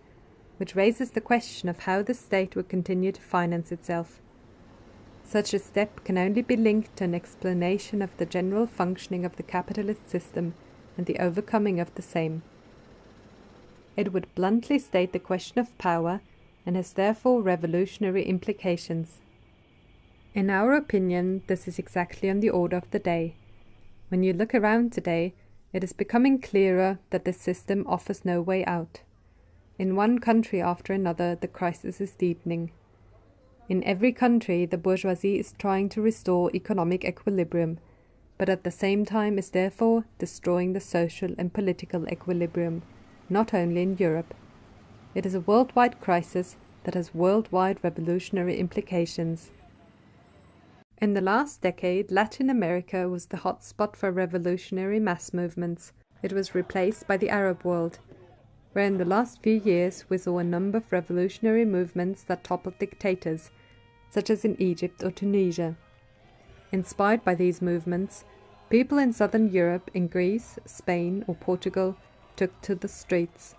Speaker 4: which raises the question of how the state would continue to finance itself. Such a step can only be linked to an explanation of the general functioning of the capitalist system and the overcoming of the same. It would bluntly state the question of power and has therefore revolutionary implications. In our opinion, this is exactly on the order of the day. When you look around today, it is becoming clearer that this system offers no way out. In one country after another, the crisis is deepening. In every country, the bourgeoisie is trying to restore economic equilibrium, but at the same time is therefore destroying the social and political equilibrium, not only in Europe. It is a worldwide crisis that has worldwide revolutionary implications. In the last decade, Latin America was the hotspot for revolutionary mass movements. It was replaced by the Arab world, where in the last few years we saw a number of revolutionary movements that toppled dictators, such as in Egypt or Tunisia. Inspired by these movements, people in southern Europe, in Greece, Spain or Portugal, took to the streets.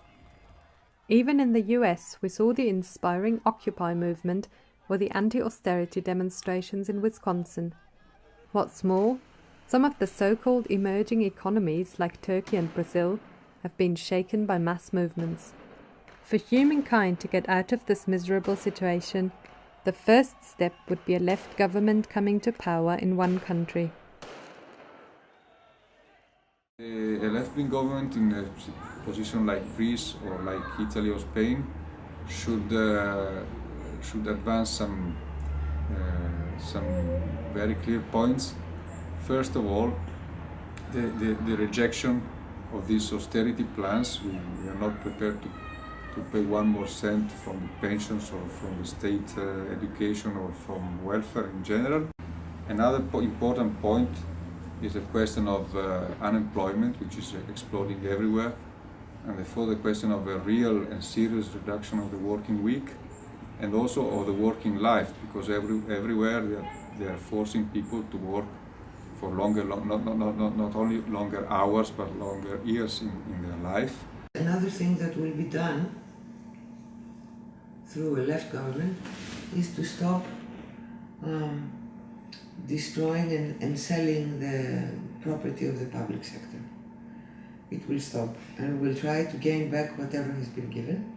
Speaker 4: Even in the US, we saw the inspiring Occupy movement or the anti-austerity demonstrations in Wisconsin. What's more, some of the so-called emerging economies like Turkey and Brazil have been shaken by mass movements. For humankind to get out of this miserable situation, the first step would be a left government coming to power in one country.
Speaker 15: A left-wing government in a position like Greece or like Italy or Spain should advance some very clear points. First of all, the rejection of these austerity plans. We are not prepared to to pay 1 more cent from the pensions or from the state education or from welfare in general. Another important point is the question of unemployment, which is exploding everywhere, and therefore the question of a real and serious reduction of the working week and also of the working life, because everywhere they are forcing people to work for longer, not only longer hours, but longer years in their life.
Speaker 3: Another thing that will be done through a left government is to stop destroying and selling the property of the public sector. It will stop, and we'll try to gain back whatever has been given.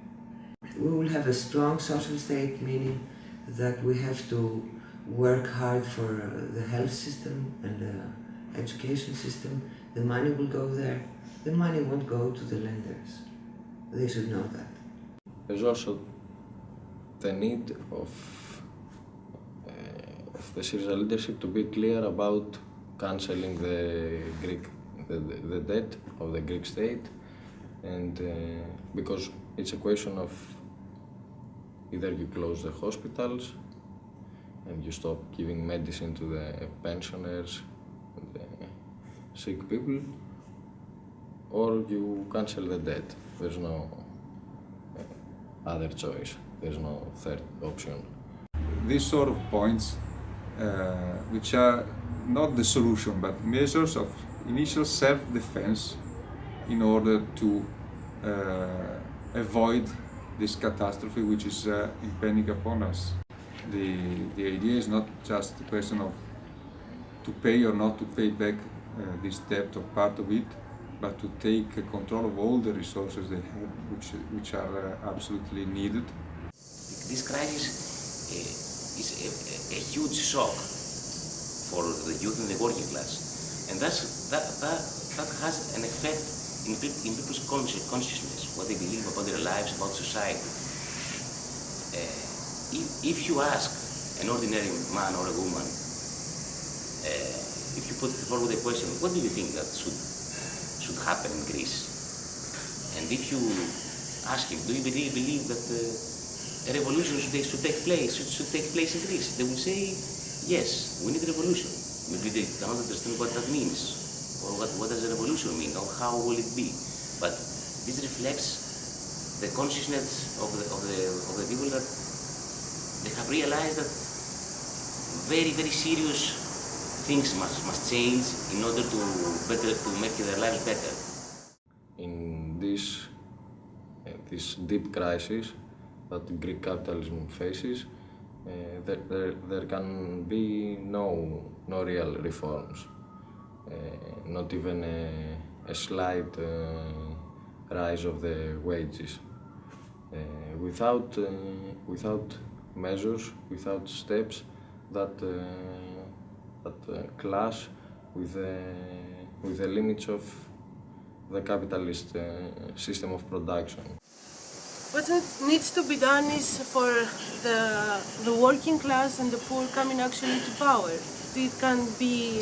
Speaker 3: We will have a strong social state, meaning that we have to work hard for the health system and the education system. The money will go there. The money won't go to the lenders. They should know that.
Speaker 12: There's also the need of the Syriza leadership to be clear about cancelling the debt of the Greek state, and because it's a question of either you close the hospitals and you stop giving medicine to the pensioners and the sick people, or you cancel the debt. There's no other choice. There's no third option.
Speaker 15: These sort of points, which are not the solution, but measures of initial self-defense in order to avoid this catastrophe which is impending upon us. The idea is not just the question of to pay or not to pay back this debt or part of it, but to take control of all the resources they have, which are absolutely needed.
Speaker 5: This crisis is a huge shock for the youth and the working class, and that has an effect in people's consciousness, what they believe about their lives, about society. If you ask an ordinary man or a woman, if you put forward the question, what do you think that should happen in Greece? And if you ask him, do you really believe that a revolution should take place in Greece? They will say, yes, we need a revolution. Maybe they cannot understand what that means, or what does a revolution mean, or how will it be. But this reflects the consciousness of the people that they have realized that very, very serious things must change in order to make their lives better.
Speaker 12: In this deep crisis that Greek capitalism faces, there can be no real reforms, not even a slight rise of the wages. Without measures, without steps that clash with the limits of the capitalist system of production.
Speaker 6: What needs to be done is for the working class and the poor coming actually to power. It can be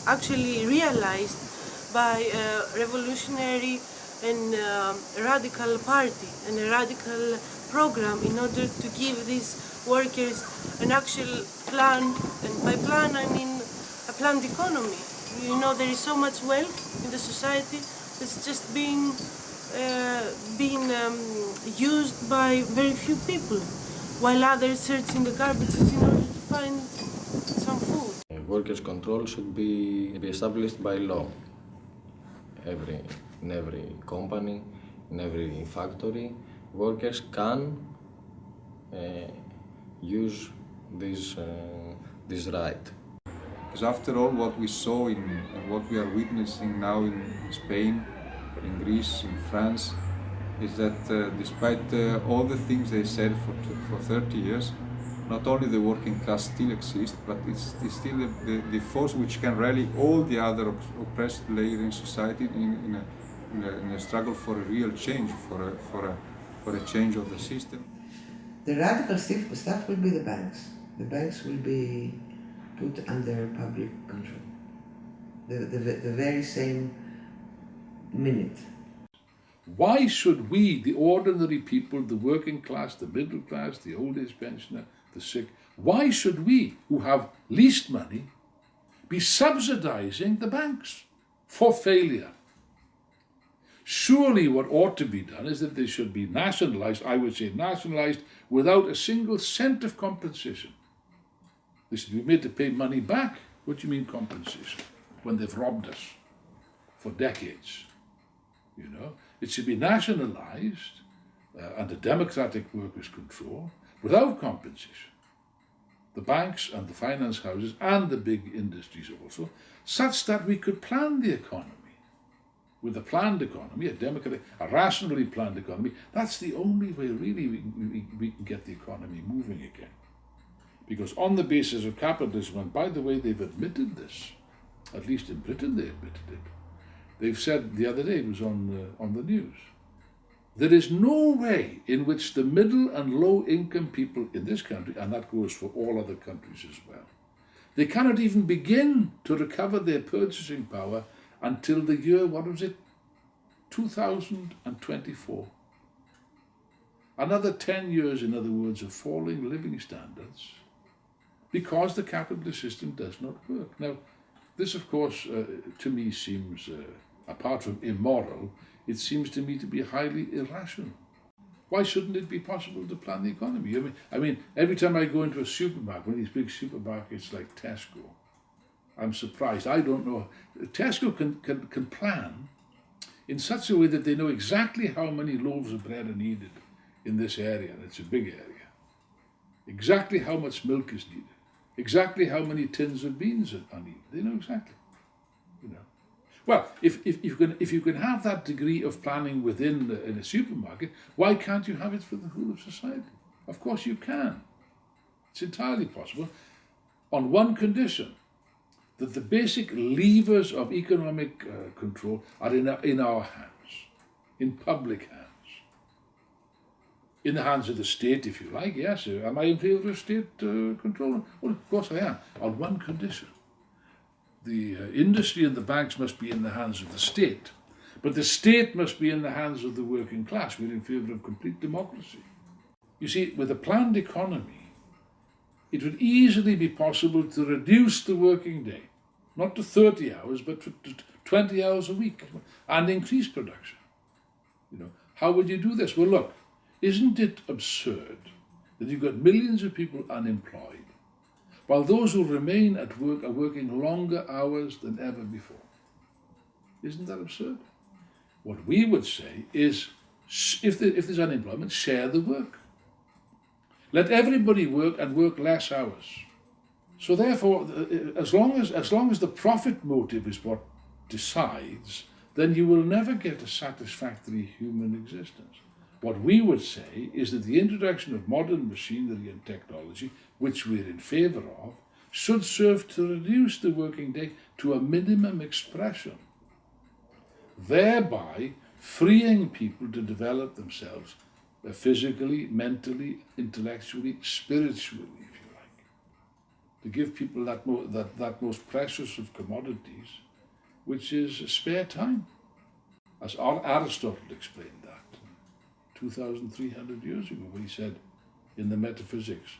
Speaker 6: actually realized by a revolutionary and radical party and a radical program in order to give these workers an actual plan, and by plan I mean a planned economy. You know, there is so much wealth in the society that's just being used by very few people, while others search in the garbages in order to find some food.
Speaker 12: Workers' control should be established by law. In every company, in every factory, workers can use this right.
Speaker 15: Because after all, what we saw and what we are witnessing now in Spain, in Greece, in France, is that despite all the things they said for 30 years, not only the working class still exists, but it's still the force which can rally all the other oppressed layers in society in a struggle for a real change, for a change of the system.
Speaker 3: The radical stuff will be the banks. The banks will be put under public control. The very same minute.
Speaker 13: Why should we, the ordinary people, the working class, the middle class, the old age pensioner, the sick, why should we, who have least money, be subsidizing the banks for failure? Surely what ought to be done is that they should be nationalized, I would say nationalized, without a single cent of compensation. They should be made to pay money back. What do you mean compensation? When they've robbed us for decades. You know, it should be nationalized under democratic workers' control without compensation. The banks and the finance houses and the big industries also, such that we could plan the economy. With a planned economy, a democratic, a rationally planned economy, that's the only way really we can get the economy moving again. Because on the basis of capitalism, and by the way, they've admitted this, at least in Britain they admitted it. They've said the other day, it was on the news, there is no way in which the middle and low income people in this country, and that goes for all other countries as well, they cannot even begin to recover their purchasing power until the year, 2024. Another 10 years, in other words, of falling living standards because the capitalist system does not work. Now, this, of course, to me seems, apart from immoral, it seems to me to be highly irrational. Why shouldn't it be possible to plan the economy? I mean, every time I go into a supermarket, one of these big supermarkets like Tesco, I'm surprised. I don't know. Tesco can plan in such a way that they know exactly how many loaves of bread are needed in this area, and it's a big area. Exactly how much milk is needed. Exactly how many tins of beans are needed. They know exactly. You know. Well, if you can have that degree of planning within in a supermarket, why can't you have it for the whole of society? Of course you can. It's entirely possible, on one condition, that the basic levers of economic control are in our hands, in public hands. In the hands of the state, if you like, yes. Am I in favour of state control? Well, of course I am, on one condition. The industry and the banks must be in the hands of the state, but the state must be in the hands of the working class. We're in favour of complete democracy. You see, with a planned economy, it would easily be possible to reduce the working day, not to 30 hours, but to 20 hours a week, and increase production. You know, how would you do this? Well, look, isn't it absurd that you've got millions of people unemployed, while those who remain at work are working longer hours than ever before? Isn't that absurd? What we would say is, if there's unemployment, share the work. Let everybody work and work less hours. So therefore, as long as the profit motive is what decides, then you will never get a satisfactory human existence. What we would say is that the introduction of modern machinery and technology, which we're in favour of, should serve to reduce the working day to a minimum expression, thereby freeing people to develop themselves physically, mentally, intellectually, spiritually, if you like. To give people that most precious of commodities, which is spare time. As Aristotle explained that 2,300 years ago, when he said in the Metaphysics,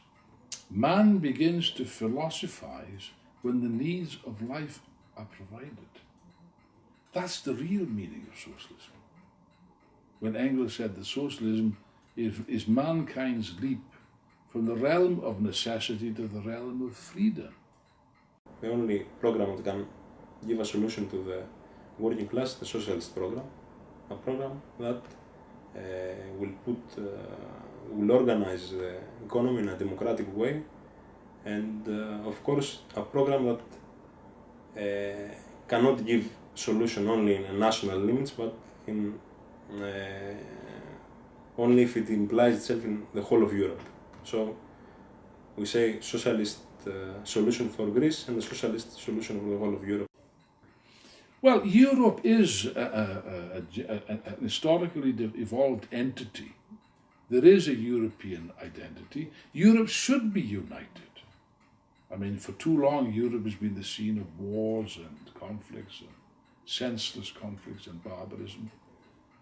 Speaker 13: man begins to philosophize when the needs of life are provided. That's the real meaning of socialism. When Engels said that socialism is mankind's leap from the realm of necessity to the realm of freedom.
Speaker 11: The only program that can give a solution to the working class, the socialist program, a program that will organize the economy in a democratic way, and of course a program that cannot give solution only in national limits, but in only if it implies itself in the whole of Europe. So we say socialist solution for Greece and the socialist solution for the whole of Europe.
Speaker 13: Well, Europe is an historically evolved entity. There is a European identity. Europe should be united. I mean, for too long, Europe has been the scene of wars and conflicts, and senseless conflicts and barbarism.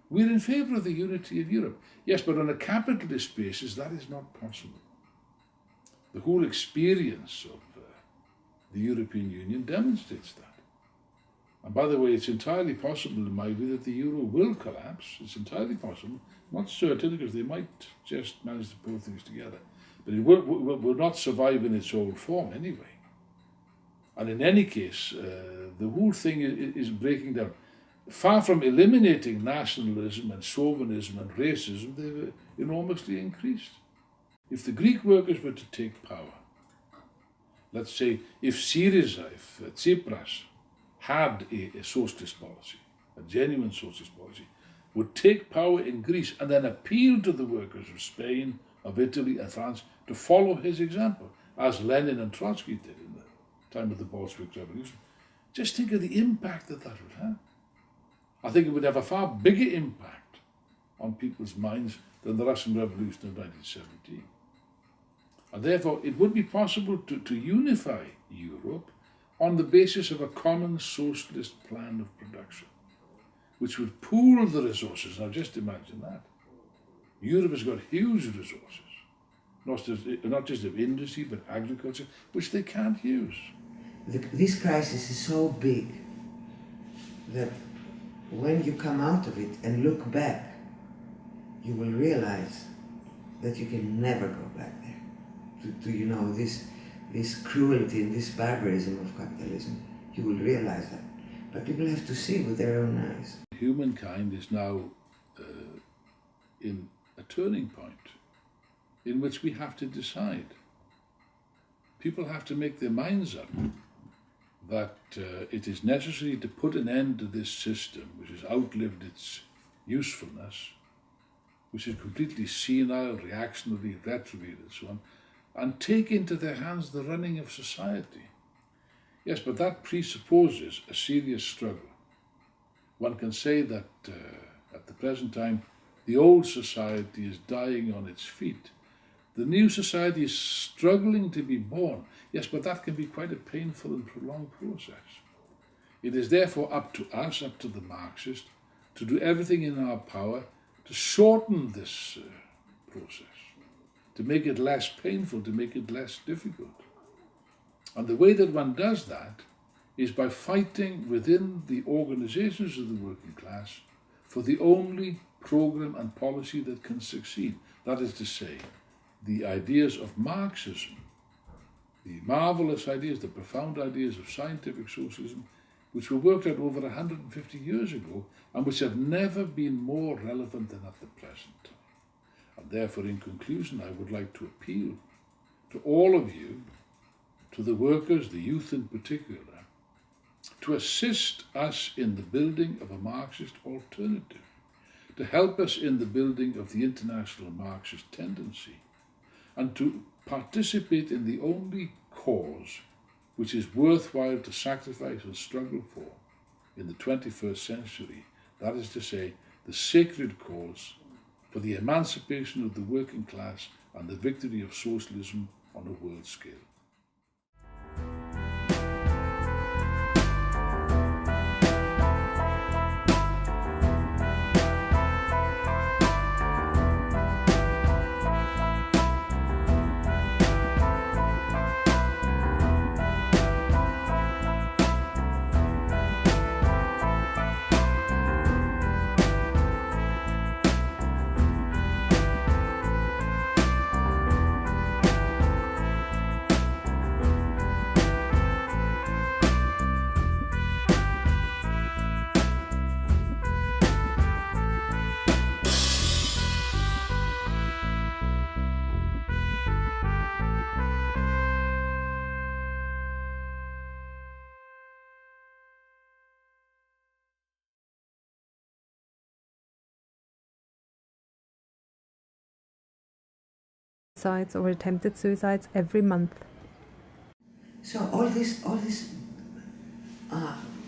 Speaker 13: We're in favour of the unity of Europe. Yes, but on a capitalist basis, that is not possible. The whole experience of the European Union demonstrates that. And by the way, it's entirely possible, in my view, that the euro will collapse. It's entirely possible. Not certain, because they might just manage to pull things together. But it will not survive in its old form anyway. And in any case, the whole thing is breaking down. Far from eliminating nationalism and chauvinism and racism, they've enormously increased. If the Greek workers were to take power, let's say if Syriza, if Tsipras had a socialist policy, a genuine socialist policy, would take power in Greece and then appeal to the workers of Spain, of Italy and France to follow his example, as Lenin and Trotsky did in the time of the Bolshevik Revolution, just think of the impact that would have. I think it would have a far bigger impact on people's minds than the Russian Revolution of 1917. And therefore, it would be possible to unify Europe on the basis of a common socialist plan of production, which would pool the resources. Now just imagine that. Europe has got huge resources, not just of industry, but agriculture, which they can't use.
Speaker 3: This crisis is so big that when you come out of it and look back, you will realize that you can never go back there to this cruelty and this barbarism of capitalism. You will realize that. But people have to see with their own eyes.
Speaker 13: Humankind is now in a turning point in which we have to decide. People have to make their minds up that it is necessary to put an end to this system which has outlived its usefulness, which is completely senile, reactionary, retrograde and so on, and take into their hands the running of society. Yes, but that presupposes a serious struggle. One can say that at the present time, the old society is dying on its feet. The new society is struggling to be born. Yes, but that can be quite a painful and prolonged process. It is therefore up to us, up to the Marxists, to do everything in our power to shorten this process, to make it less painful, to make it less difficult. And the way that one does that is by fighting within the organizations of the working class for the only program and policy that can succeed. That is to say, the ideas of Marxism, the marvelous ideas, the profound ideas of scientific socialism, which were worked out over 150 years ago and which have never been more relevant than at the present time. And therefore, in conclusion, I would like to appeal to all of you, to the workers, the youth in particular, to assist us in the building of a Marxist alternative, to help us in the building of the international Marxist tendency, and to participate in the only cause which is worthwhile to sacrifice and struggle for in the 21st century, that is to say, the sacred cause for the emancipation of the working class and the victory of socialism on a world scale.
Speaker 4: Suicides or attempted suicides every month.
Speaker 3: So all this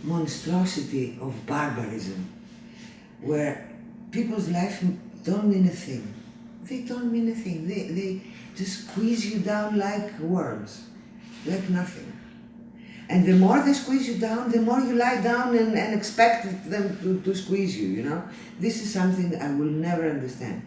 Speaker 3: monstrosity of barbarism, where people's life don't mean a thing. They don't mean a thing. They just squeeze you down like worms, like nothing. And the more they squeeze you down, the more you lie down and expect them to squeeze you, you know? This is something I will never understand.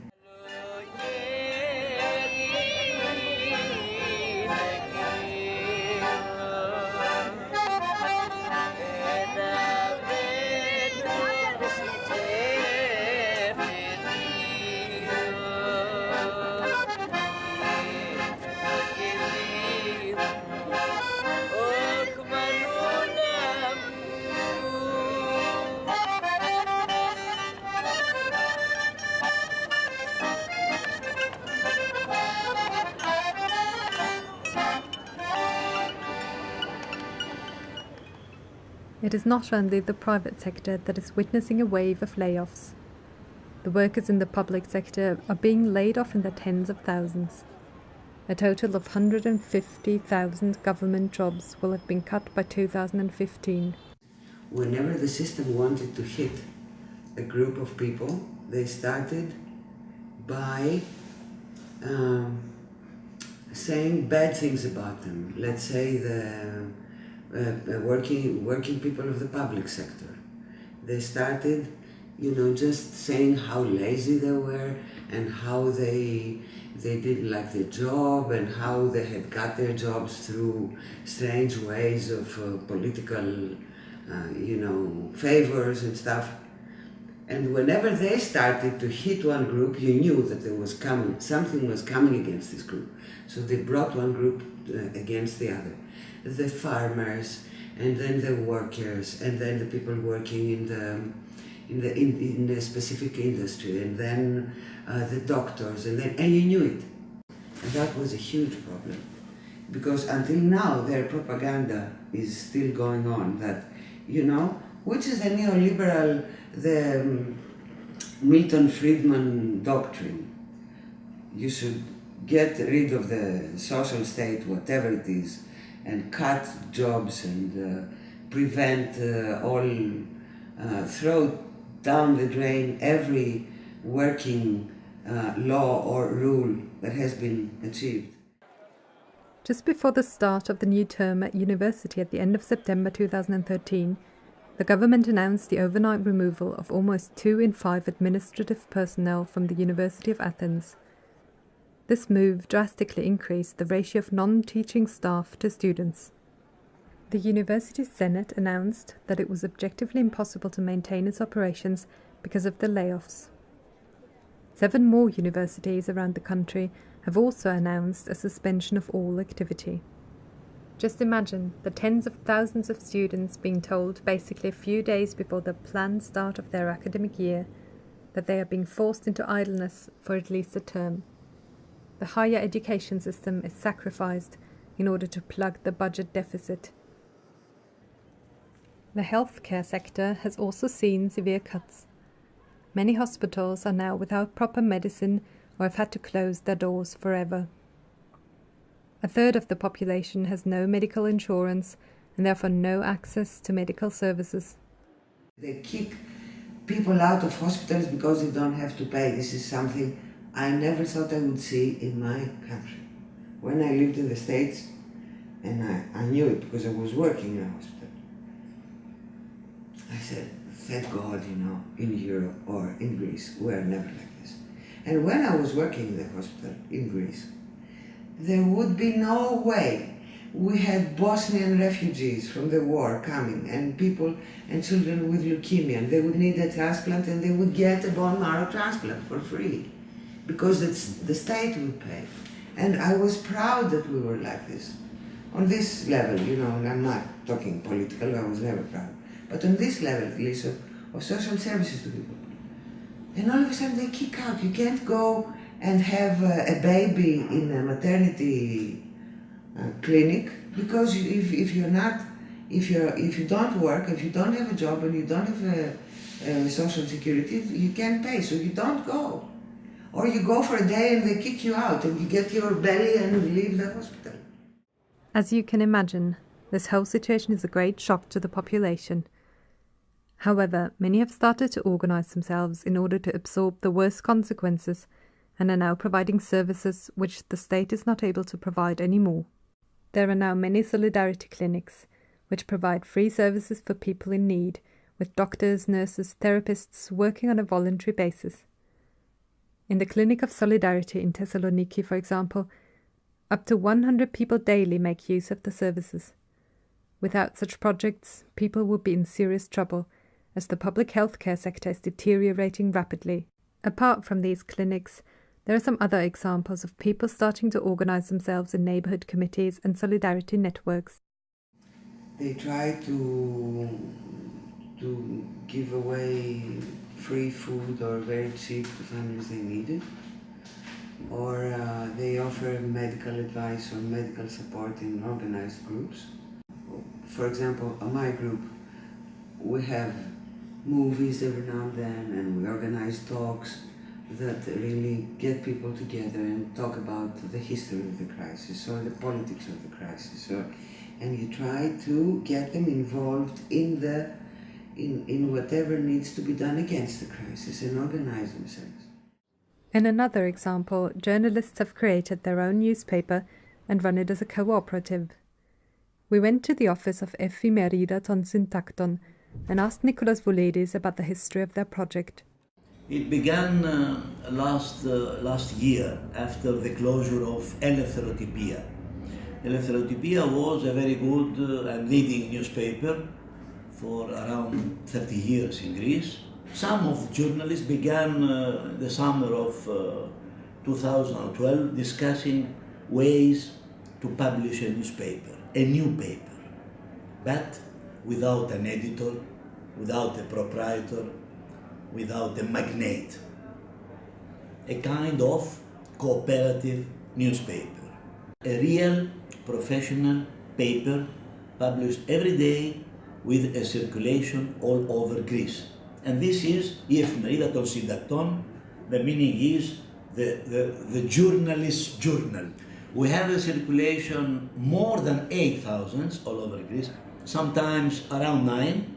Speaker 4: It is not only the private sector that is witnessing a wave of layoffs. The workers in the public sector are being laid off in the tens of thousands. A total of 150,000 government jobs will have been cut by 2015.
Speaker 3: Whenever the system wanted to hit a group of people, they started by saying bad things about them. Let's say the working people of the public sector. They started, just saying how lazy they were and how they didn't like their job and how they had got their jobs through strange ways of political, favors and stuff. And whenever they started to hit one group, you knew that something was coming against this group. So they brought one group against the other. The farmers, and then the workers, and then the people working in the specific industry, and then the doctors, and you knew it. And that was a huge problem, because until now their propaganda is still going on. That which is the neoliberal, the Milton Friedman doctrine. You should get rid of the social state, whatever it is, and cut jobs and prevent throw down the drain every working law or rule that has been achieved.
Speaker 4: Just before the start of the new term at university at the end of September 2013, the government announced the overnight removal of almost 2 in 5 administrative personnel from the University of Athens. This move drastically increased the ratio of non-teaching staff to students. The university's Senate announced that it was objectively impossible to maintain its operations because of the layoffs. 7 more universities around the country have also announced a suspension of all activity. Just imagine the tens of thousands of students being told basically a few days before the planned start of their academic year that they are being forced into idleness for at least a term. The higher education system is sacrificed in order to plug the budget deficit. The healthcare sector has also seen severe cuts. Many hospitals are now without proper medicine or have had to close their doors forever. A third of the population has no medical insurance and therefore no access to medical services.
Speaker 3: They kick people out of hospitals because they don't have to pay. This is something I never thought I would see in my country. When I lived in the States, and I knew it because I was working in a hospital, I said, thank God, in Europe or in Greece, we're never like this. And when I was working in the hospital in Greece, there would be no way. We had Bosnian refugees from the war coming, and people and children with leukemia, and they would need a transplant, and they would get a bone marrow transplant for free, because the state would pay. And I was proud that we were like this. On this level, and I'm not talking political, I was never proud. But on this level, at least, of social services to people. And all of a sudden they kick out. You can't go and have a baby in a maternity clinic, because if you don't work, if you don't have a job and you don't have social security, you can't pay, so you don't go. Or you go for a day and they kick you out and you get your belly and leave the hospital.
Speaker 4: As you can imagine, this whole situation is a great shock to the population. However, many have started to organize themselves in order to absorb the worst consequences and are now providing services which the state is not able to provide anymore. There are now many solidarity clinics which provide free services for people in need, with doctors, nurses, therapists working on a voluntary basis. In the Clinic of Solidarity in Thessaloniki, for example, up to 100 people daily make use of the services. Without such projects, people would be in serious trouble, as the public healthcare sector is deteriorating rapidly. Apart from these clinics, there are some other examples of people starting to organize themselves in neighborhood committees and solidarity networks.
Speaker 3: They try to give away free food or very cheap to families they need it, or they offer medical advice or medical support in organized groups. For example, in my group, we have movies every now and then, and we organize talks that really get people together and talk about the history of the crisis or the politics of the crisis, and you try to get them involved in whatever needs to be done against the crisis and organize themselves.
Speaker 4: In another example, journalists have created their own newspaper and run it as a cooperative. We went to the office of Ephemerida ton Syntacton and asked Nikolaos Voulidis about the history of their project.
Speaker 7: It began last year after the closure of Eleftherotypia. Eleftherotypia was a very good and leading newspaper for around 30 years in Greece. Some of the journalists began the summer of 2012 discussing ways to publish a newspaper, a new paper, but without an editor, without a proprietor, without a magnate. A kind of cooperative newspaper. A real professional paper published every day with a circulation all over Greece. And this is η εφημερίδα των συντακτών. The meaning is the journalist's journal. We have a circulation more than 8,000 all over Greece, sometimes around 9.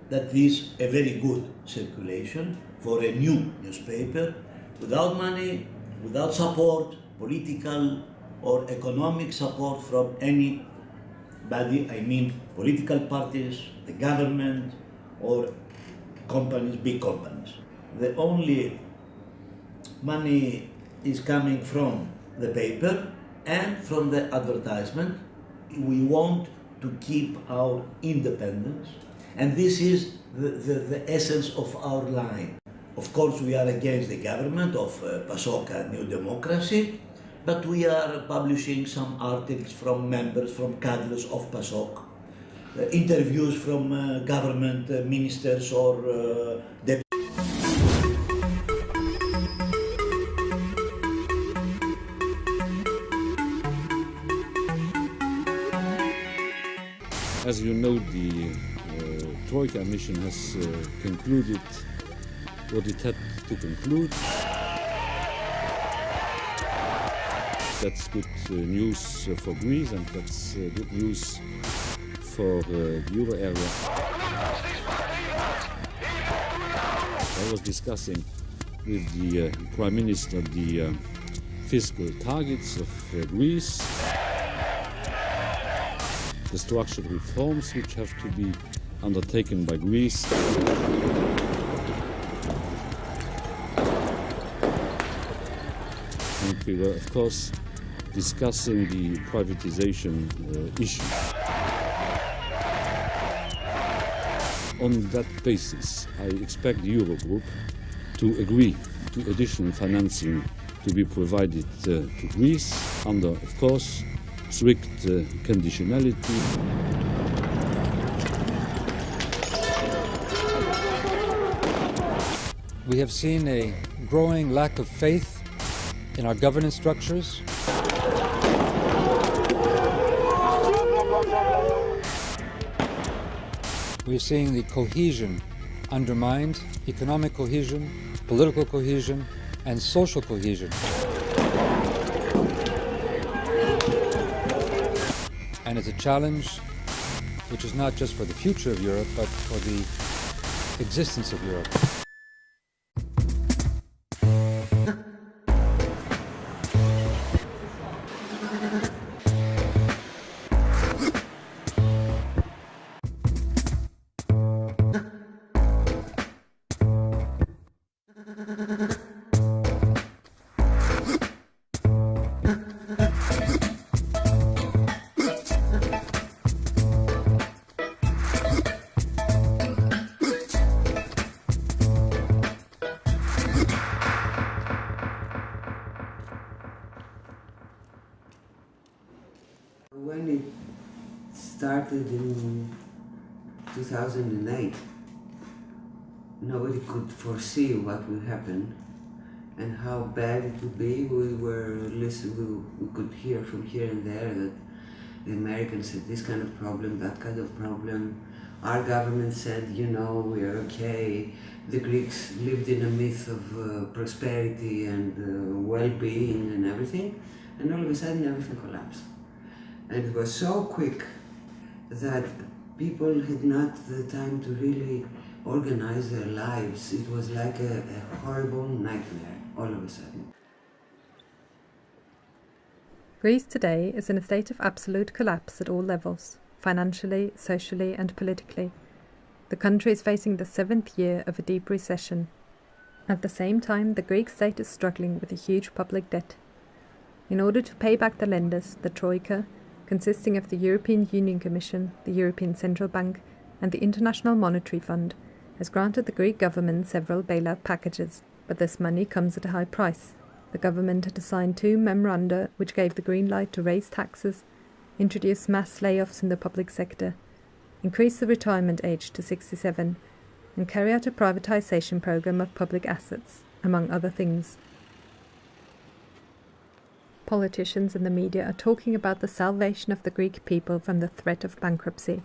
Speaker 7: That is a very good circulation for a new newspaper, without money, without support, political or economic support from anybody, I mean political parties, the government, or companies, big companies. The only money is coming from the paper and from the advertisement. We want to keep our independence, and this is the essence of our line. Of course, we are against the government of PASOK and New Democracy, but we are publishing some articles from members, from cadres of PASOK, interviews from government ministers or deputies.
Speaker 1: As you know, the Troika mission has concluded what it had to conclude. That's good news for Greece, and that's good news for the euro area. I was discussing with the Prime Minister the fiscal targets of Greece, the structural reforms which have to be undertaken by Greece. And we were, of course, discussing the privatization issue. On that basis, I expect the Eurogroup to agree to additional financing to be provided to Greece under, of course, strict conditionality.
Speaker 2: We have seen a growing lack of faith in our governance structures. We're seeing the cohesion undermined, economic cohesion, political cohesion, and social cohesion. And it's a challenge which is not just for the future of Europe, but for the existence of Europe.
Speaker 3: When it started in 2008, nobody could foresee what would happen and how bad it would be. We could hear from here and there that the Americans had this kind of problem, that kind of problem. Our government said, you know, we are okay. The Greeks lived in a myth of prosperity and well-being and everything, and all of a sudden everything collapsed. And it was so quick that people had not the time to really organize their lives. It was like a horrible nightmare all of a sudden.
Speaker 4: Greece today is in a state of absolute collapse at all levels, financially, socially and politically. The country is facing the 7th year of a deep recession. At the same time, the Greek state is struggling with a huge public debt. In order to pay back the lenders, the Troika, consisting of the European Union Commission, the European Central Bank and the International Monetary Fund, has granted the Greek government several bailout packages, but this money comes at a high price. The government had signed 2 memoranda which gave the green light to raise taxes, introduce mass layoffs in the public sector, increase the retirement age to 67, and carry out a privatisation programme of public assets, among other things. Politicians and the media are talking about the salvation of the Greek people from the threat of bankruptcy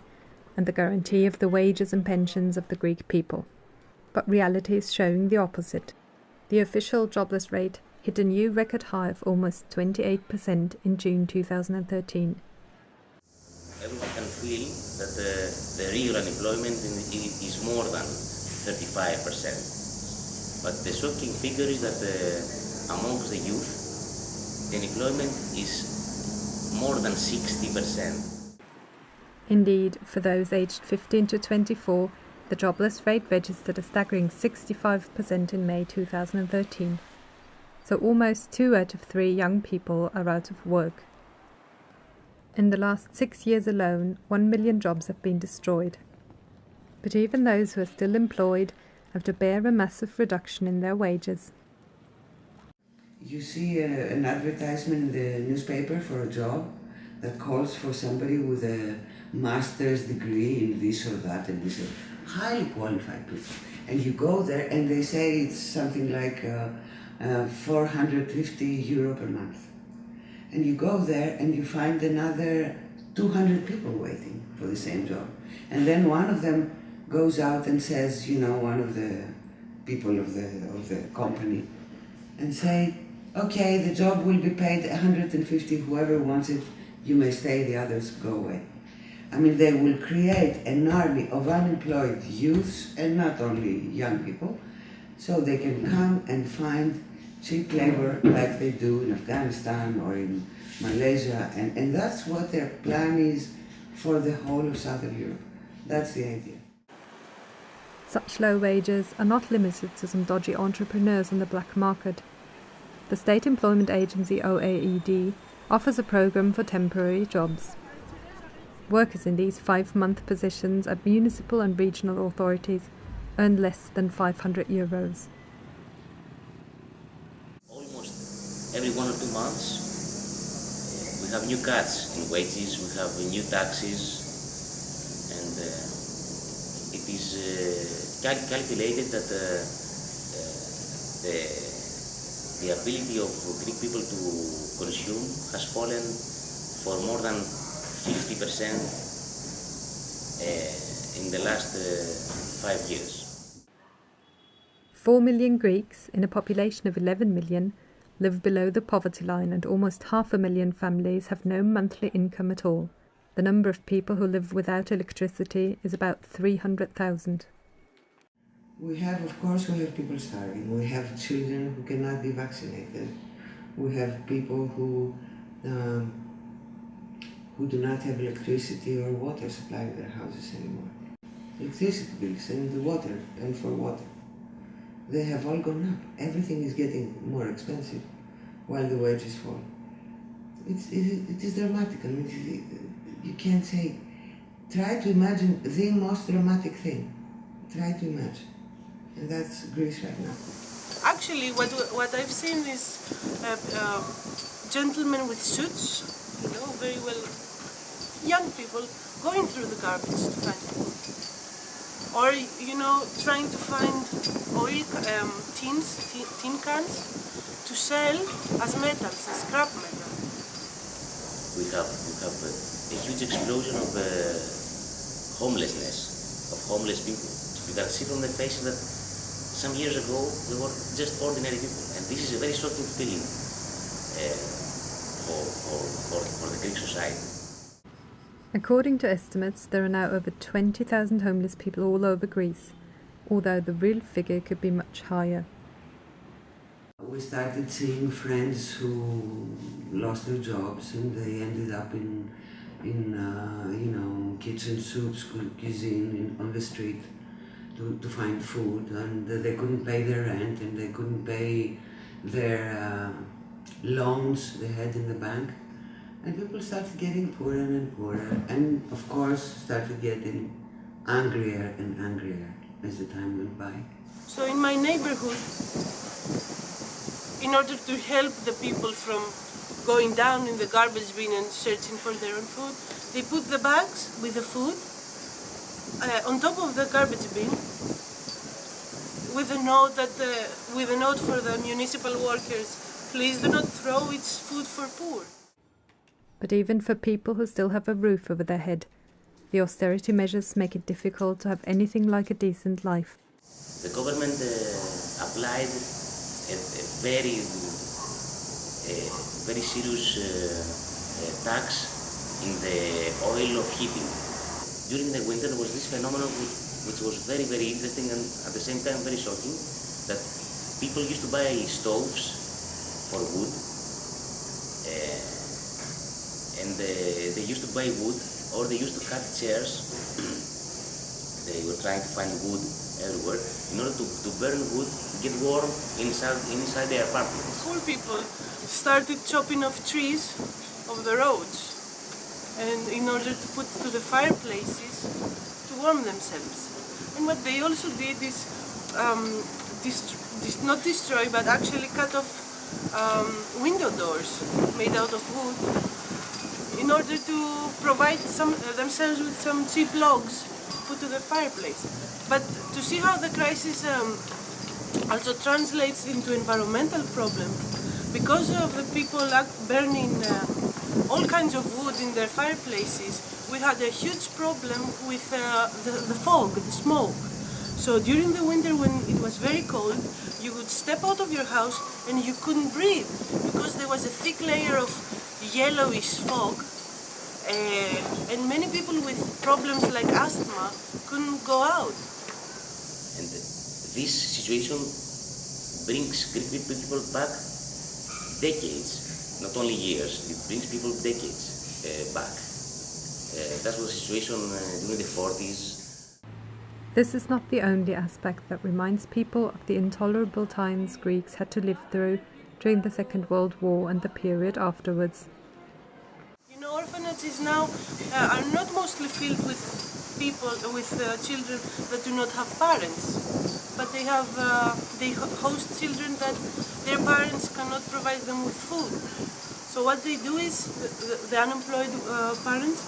Speaker 4: and the guarantee of the wages and pensions of the Greek people. But reality is showing the opposite. The official jobless rate hit a new record high of almost 28% in June 2013.
Speaker 5: Everyone can feel that the real unemployment is more than 35%. But the shocking figure is that amongst the youth, the unemployment is more than 60%.
Speaker 4: Indeed, for those aged 15 to 24, the jobless rate registered a staggering 65% in May 2013. So almost 2 out of 3 young people are out of work. In the last 6 years alone, 1 million jobs have been destroyed. But even those who are still employed have to bear a massive reduction in their wages.
Speaker 3: You see an advertisement in the newspaper for a job that calls for somebody with a master's degree in this or that and this, highly qualified people. And you go there and they say it's something like 450 euro per month. And you go there and you find another 200 people waiting for the same job. And then one of them goes out and says, you know, one of the people of the company, and say, okay, the job will be paid 150, whoever wants it, you may stay, the others go away. I mean, they will create an army of unemployed youths, and not only young people, so they can come and find cheap labor like they do in Afghanistan or in Malaysia, and that's what their plan is for the whole of Southern Europe. That's the idea.
Speaker 4: Such low wages are not limited to some dodgy entrepreneurs on the black market. The state employment agency OAED offers a program for temporary jobs. Workers in these 5-month positions at municipal and regional authorities earn less than 500 euros.
Speaker 5: Almost every 1 or 2 months, we have new cuts in wages, we have new taxes, and it is calculated that the ability of Greek people to consume has fallen for more than 50% in the last 5 years.
Speaker 4: 4 million Greeks, in a population of 11 million, live below the poverty line, and almost 500,000 families have no monthly income at all. The number of people who live without electricity is about 300,000.
Speaker 3: We have people starving. We have children who cannot be vaccinated. We have people who do not have electricity or water supply in their houses anymore. Electricity bills and the water, and for water. They have all gone up. Everything is getting more expensive while the wages fall. It is dramatic. I mean, you can't say. Try to imagine the most dramatic thing. Try to imagine. And that's Greece right now.
Speaker 6: Actually, what I've seen is gentlemen with suits, you know, very well young people going through the garbage to find food. Or, trying to find oil tin cans to sell as metals, as scrap metal.
Speaker 5: We have a huge explosion of homelessness, of homeless people. You can see from their faces that some years ago they were just ordinary people, and this is a very shocking feeling for the Greek society.
Speaker 4: According to estimates, there are now over 20,000 homeless people all over Greece, although the real figure could be much higher.
Speaker 3: We started seeing friends who lost their jobs and they ended up in kitchen soups, cuisine on the street to find food, and they couldn't pay their rent and they couldn't pay their loans they had in the bank. And people started getting poorer and poorer, and of course started getting angrier and angrier as the time went by.
Speaker 6: So in my neighborhood, in order to help the people from going down in the garbage bin and searching for their own food, they put the bags with the food on top of the garbage bin with a note for the municipal workers: please do not throw its food for poor.
Speaker 4: But even for people who still have a roof over their head, the austerity measures make it difficult to have anything like a decent life.
Speaker 5: The government applied a very serious tax in the oil of heating. During the winter there was this phenomenon which was very, very interesting and at the same time very shocking, that people used to buy stoves for wood, and they used to buy wood, or they used to cut chairs. They were trying to find wood everywhere in order to burn wood to get warm inside their apartments.
Speaker 6: Poor people started chopping off trees of the roads, and in order to put to the fireplaces to warm themselves. And what they also did is not destroy, but actually cut off window doors made out of wood in order to provide themselves with some cheap logs put to the fireplace. But to see how the crisis also translates into environmental problems, because of the people burning all kinds of wood in their fireplaces, we had a huge problem with the fog, the smoke. So during the winter when it was very cold, you would step out of your house and you couldn't breathe because there was a thick layer of yellowish fog, and many people with problems like asthma couldn't go out.
Speaker 5: And this situation brings Greek people back decades, not only years, it brings people decades back. That was the situation during the 40s.
Speaker 4: This is not the only aspect that reminds people of the intolerable times Greeks had to live through during the Second World War and the period afterwards.
Speaker 6: Orphanages now are not mostly filled with people, with children that do not have parents, but they host children that their parents cannot provide them with food. So what they do is the unemployed parents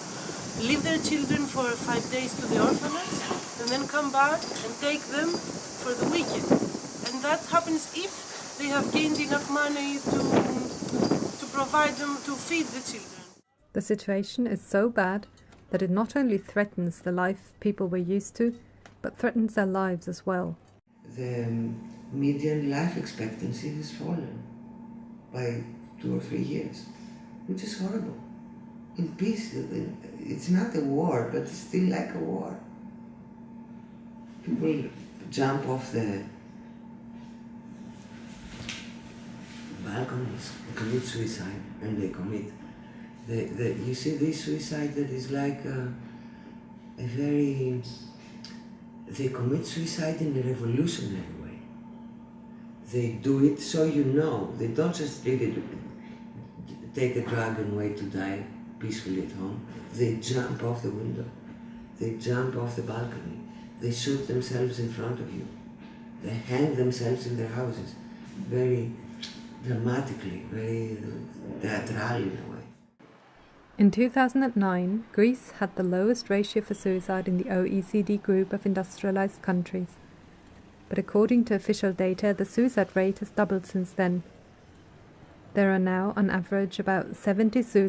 Speaker 6: leave their children for 5 days to the orphanage and then come back and take them for the weekend. And that happens if they have gained enough money to provide them, to feed the children.
Speaker 4: The situation is so bad that it not only threatens the life people were used to, but threatens their lives as well.
Speaker 3: The median life expectancy has fallen by 2 or 3 years, which is horrible. In peace, it's not a war, but it's still like a war. People jump off the balconies, commit suicide, and they commit. You see this suicide that is like they commit suicide in a revolutionary way. They do it so you know. They don't just really take a drug and wait to die peacefully at home. They jump off the window. They jump off the balcony. They shoot themselves in front of you. They hang themselves in their houses. Very dramatically, very theatrally in a way.
Speaker 4: In 2009, Greece had the lowest ratio for suicide in the OECD group of industrialized countries. But according to official data, the suicide rate has doubled since then. There are now, on average, about 70 suicides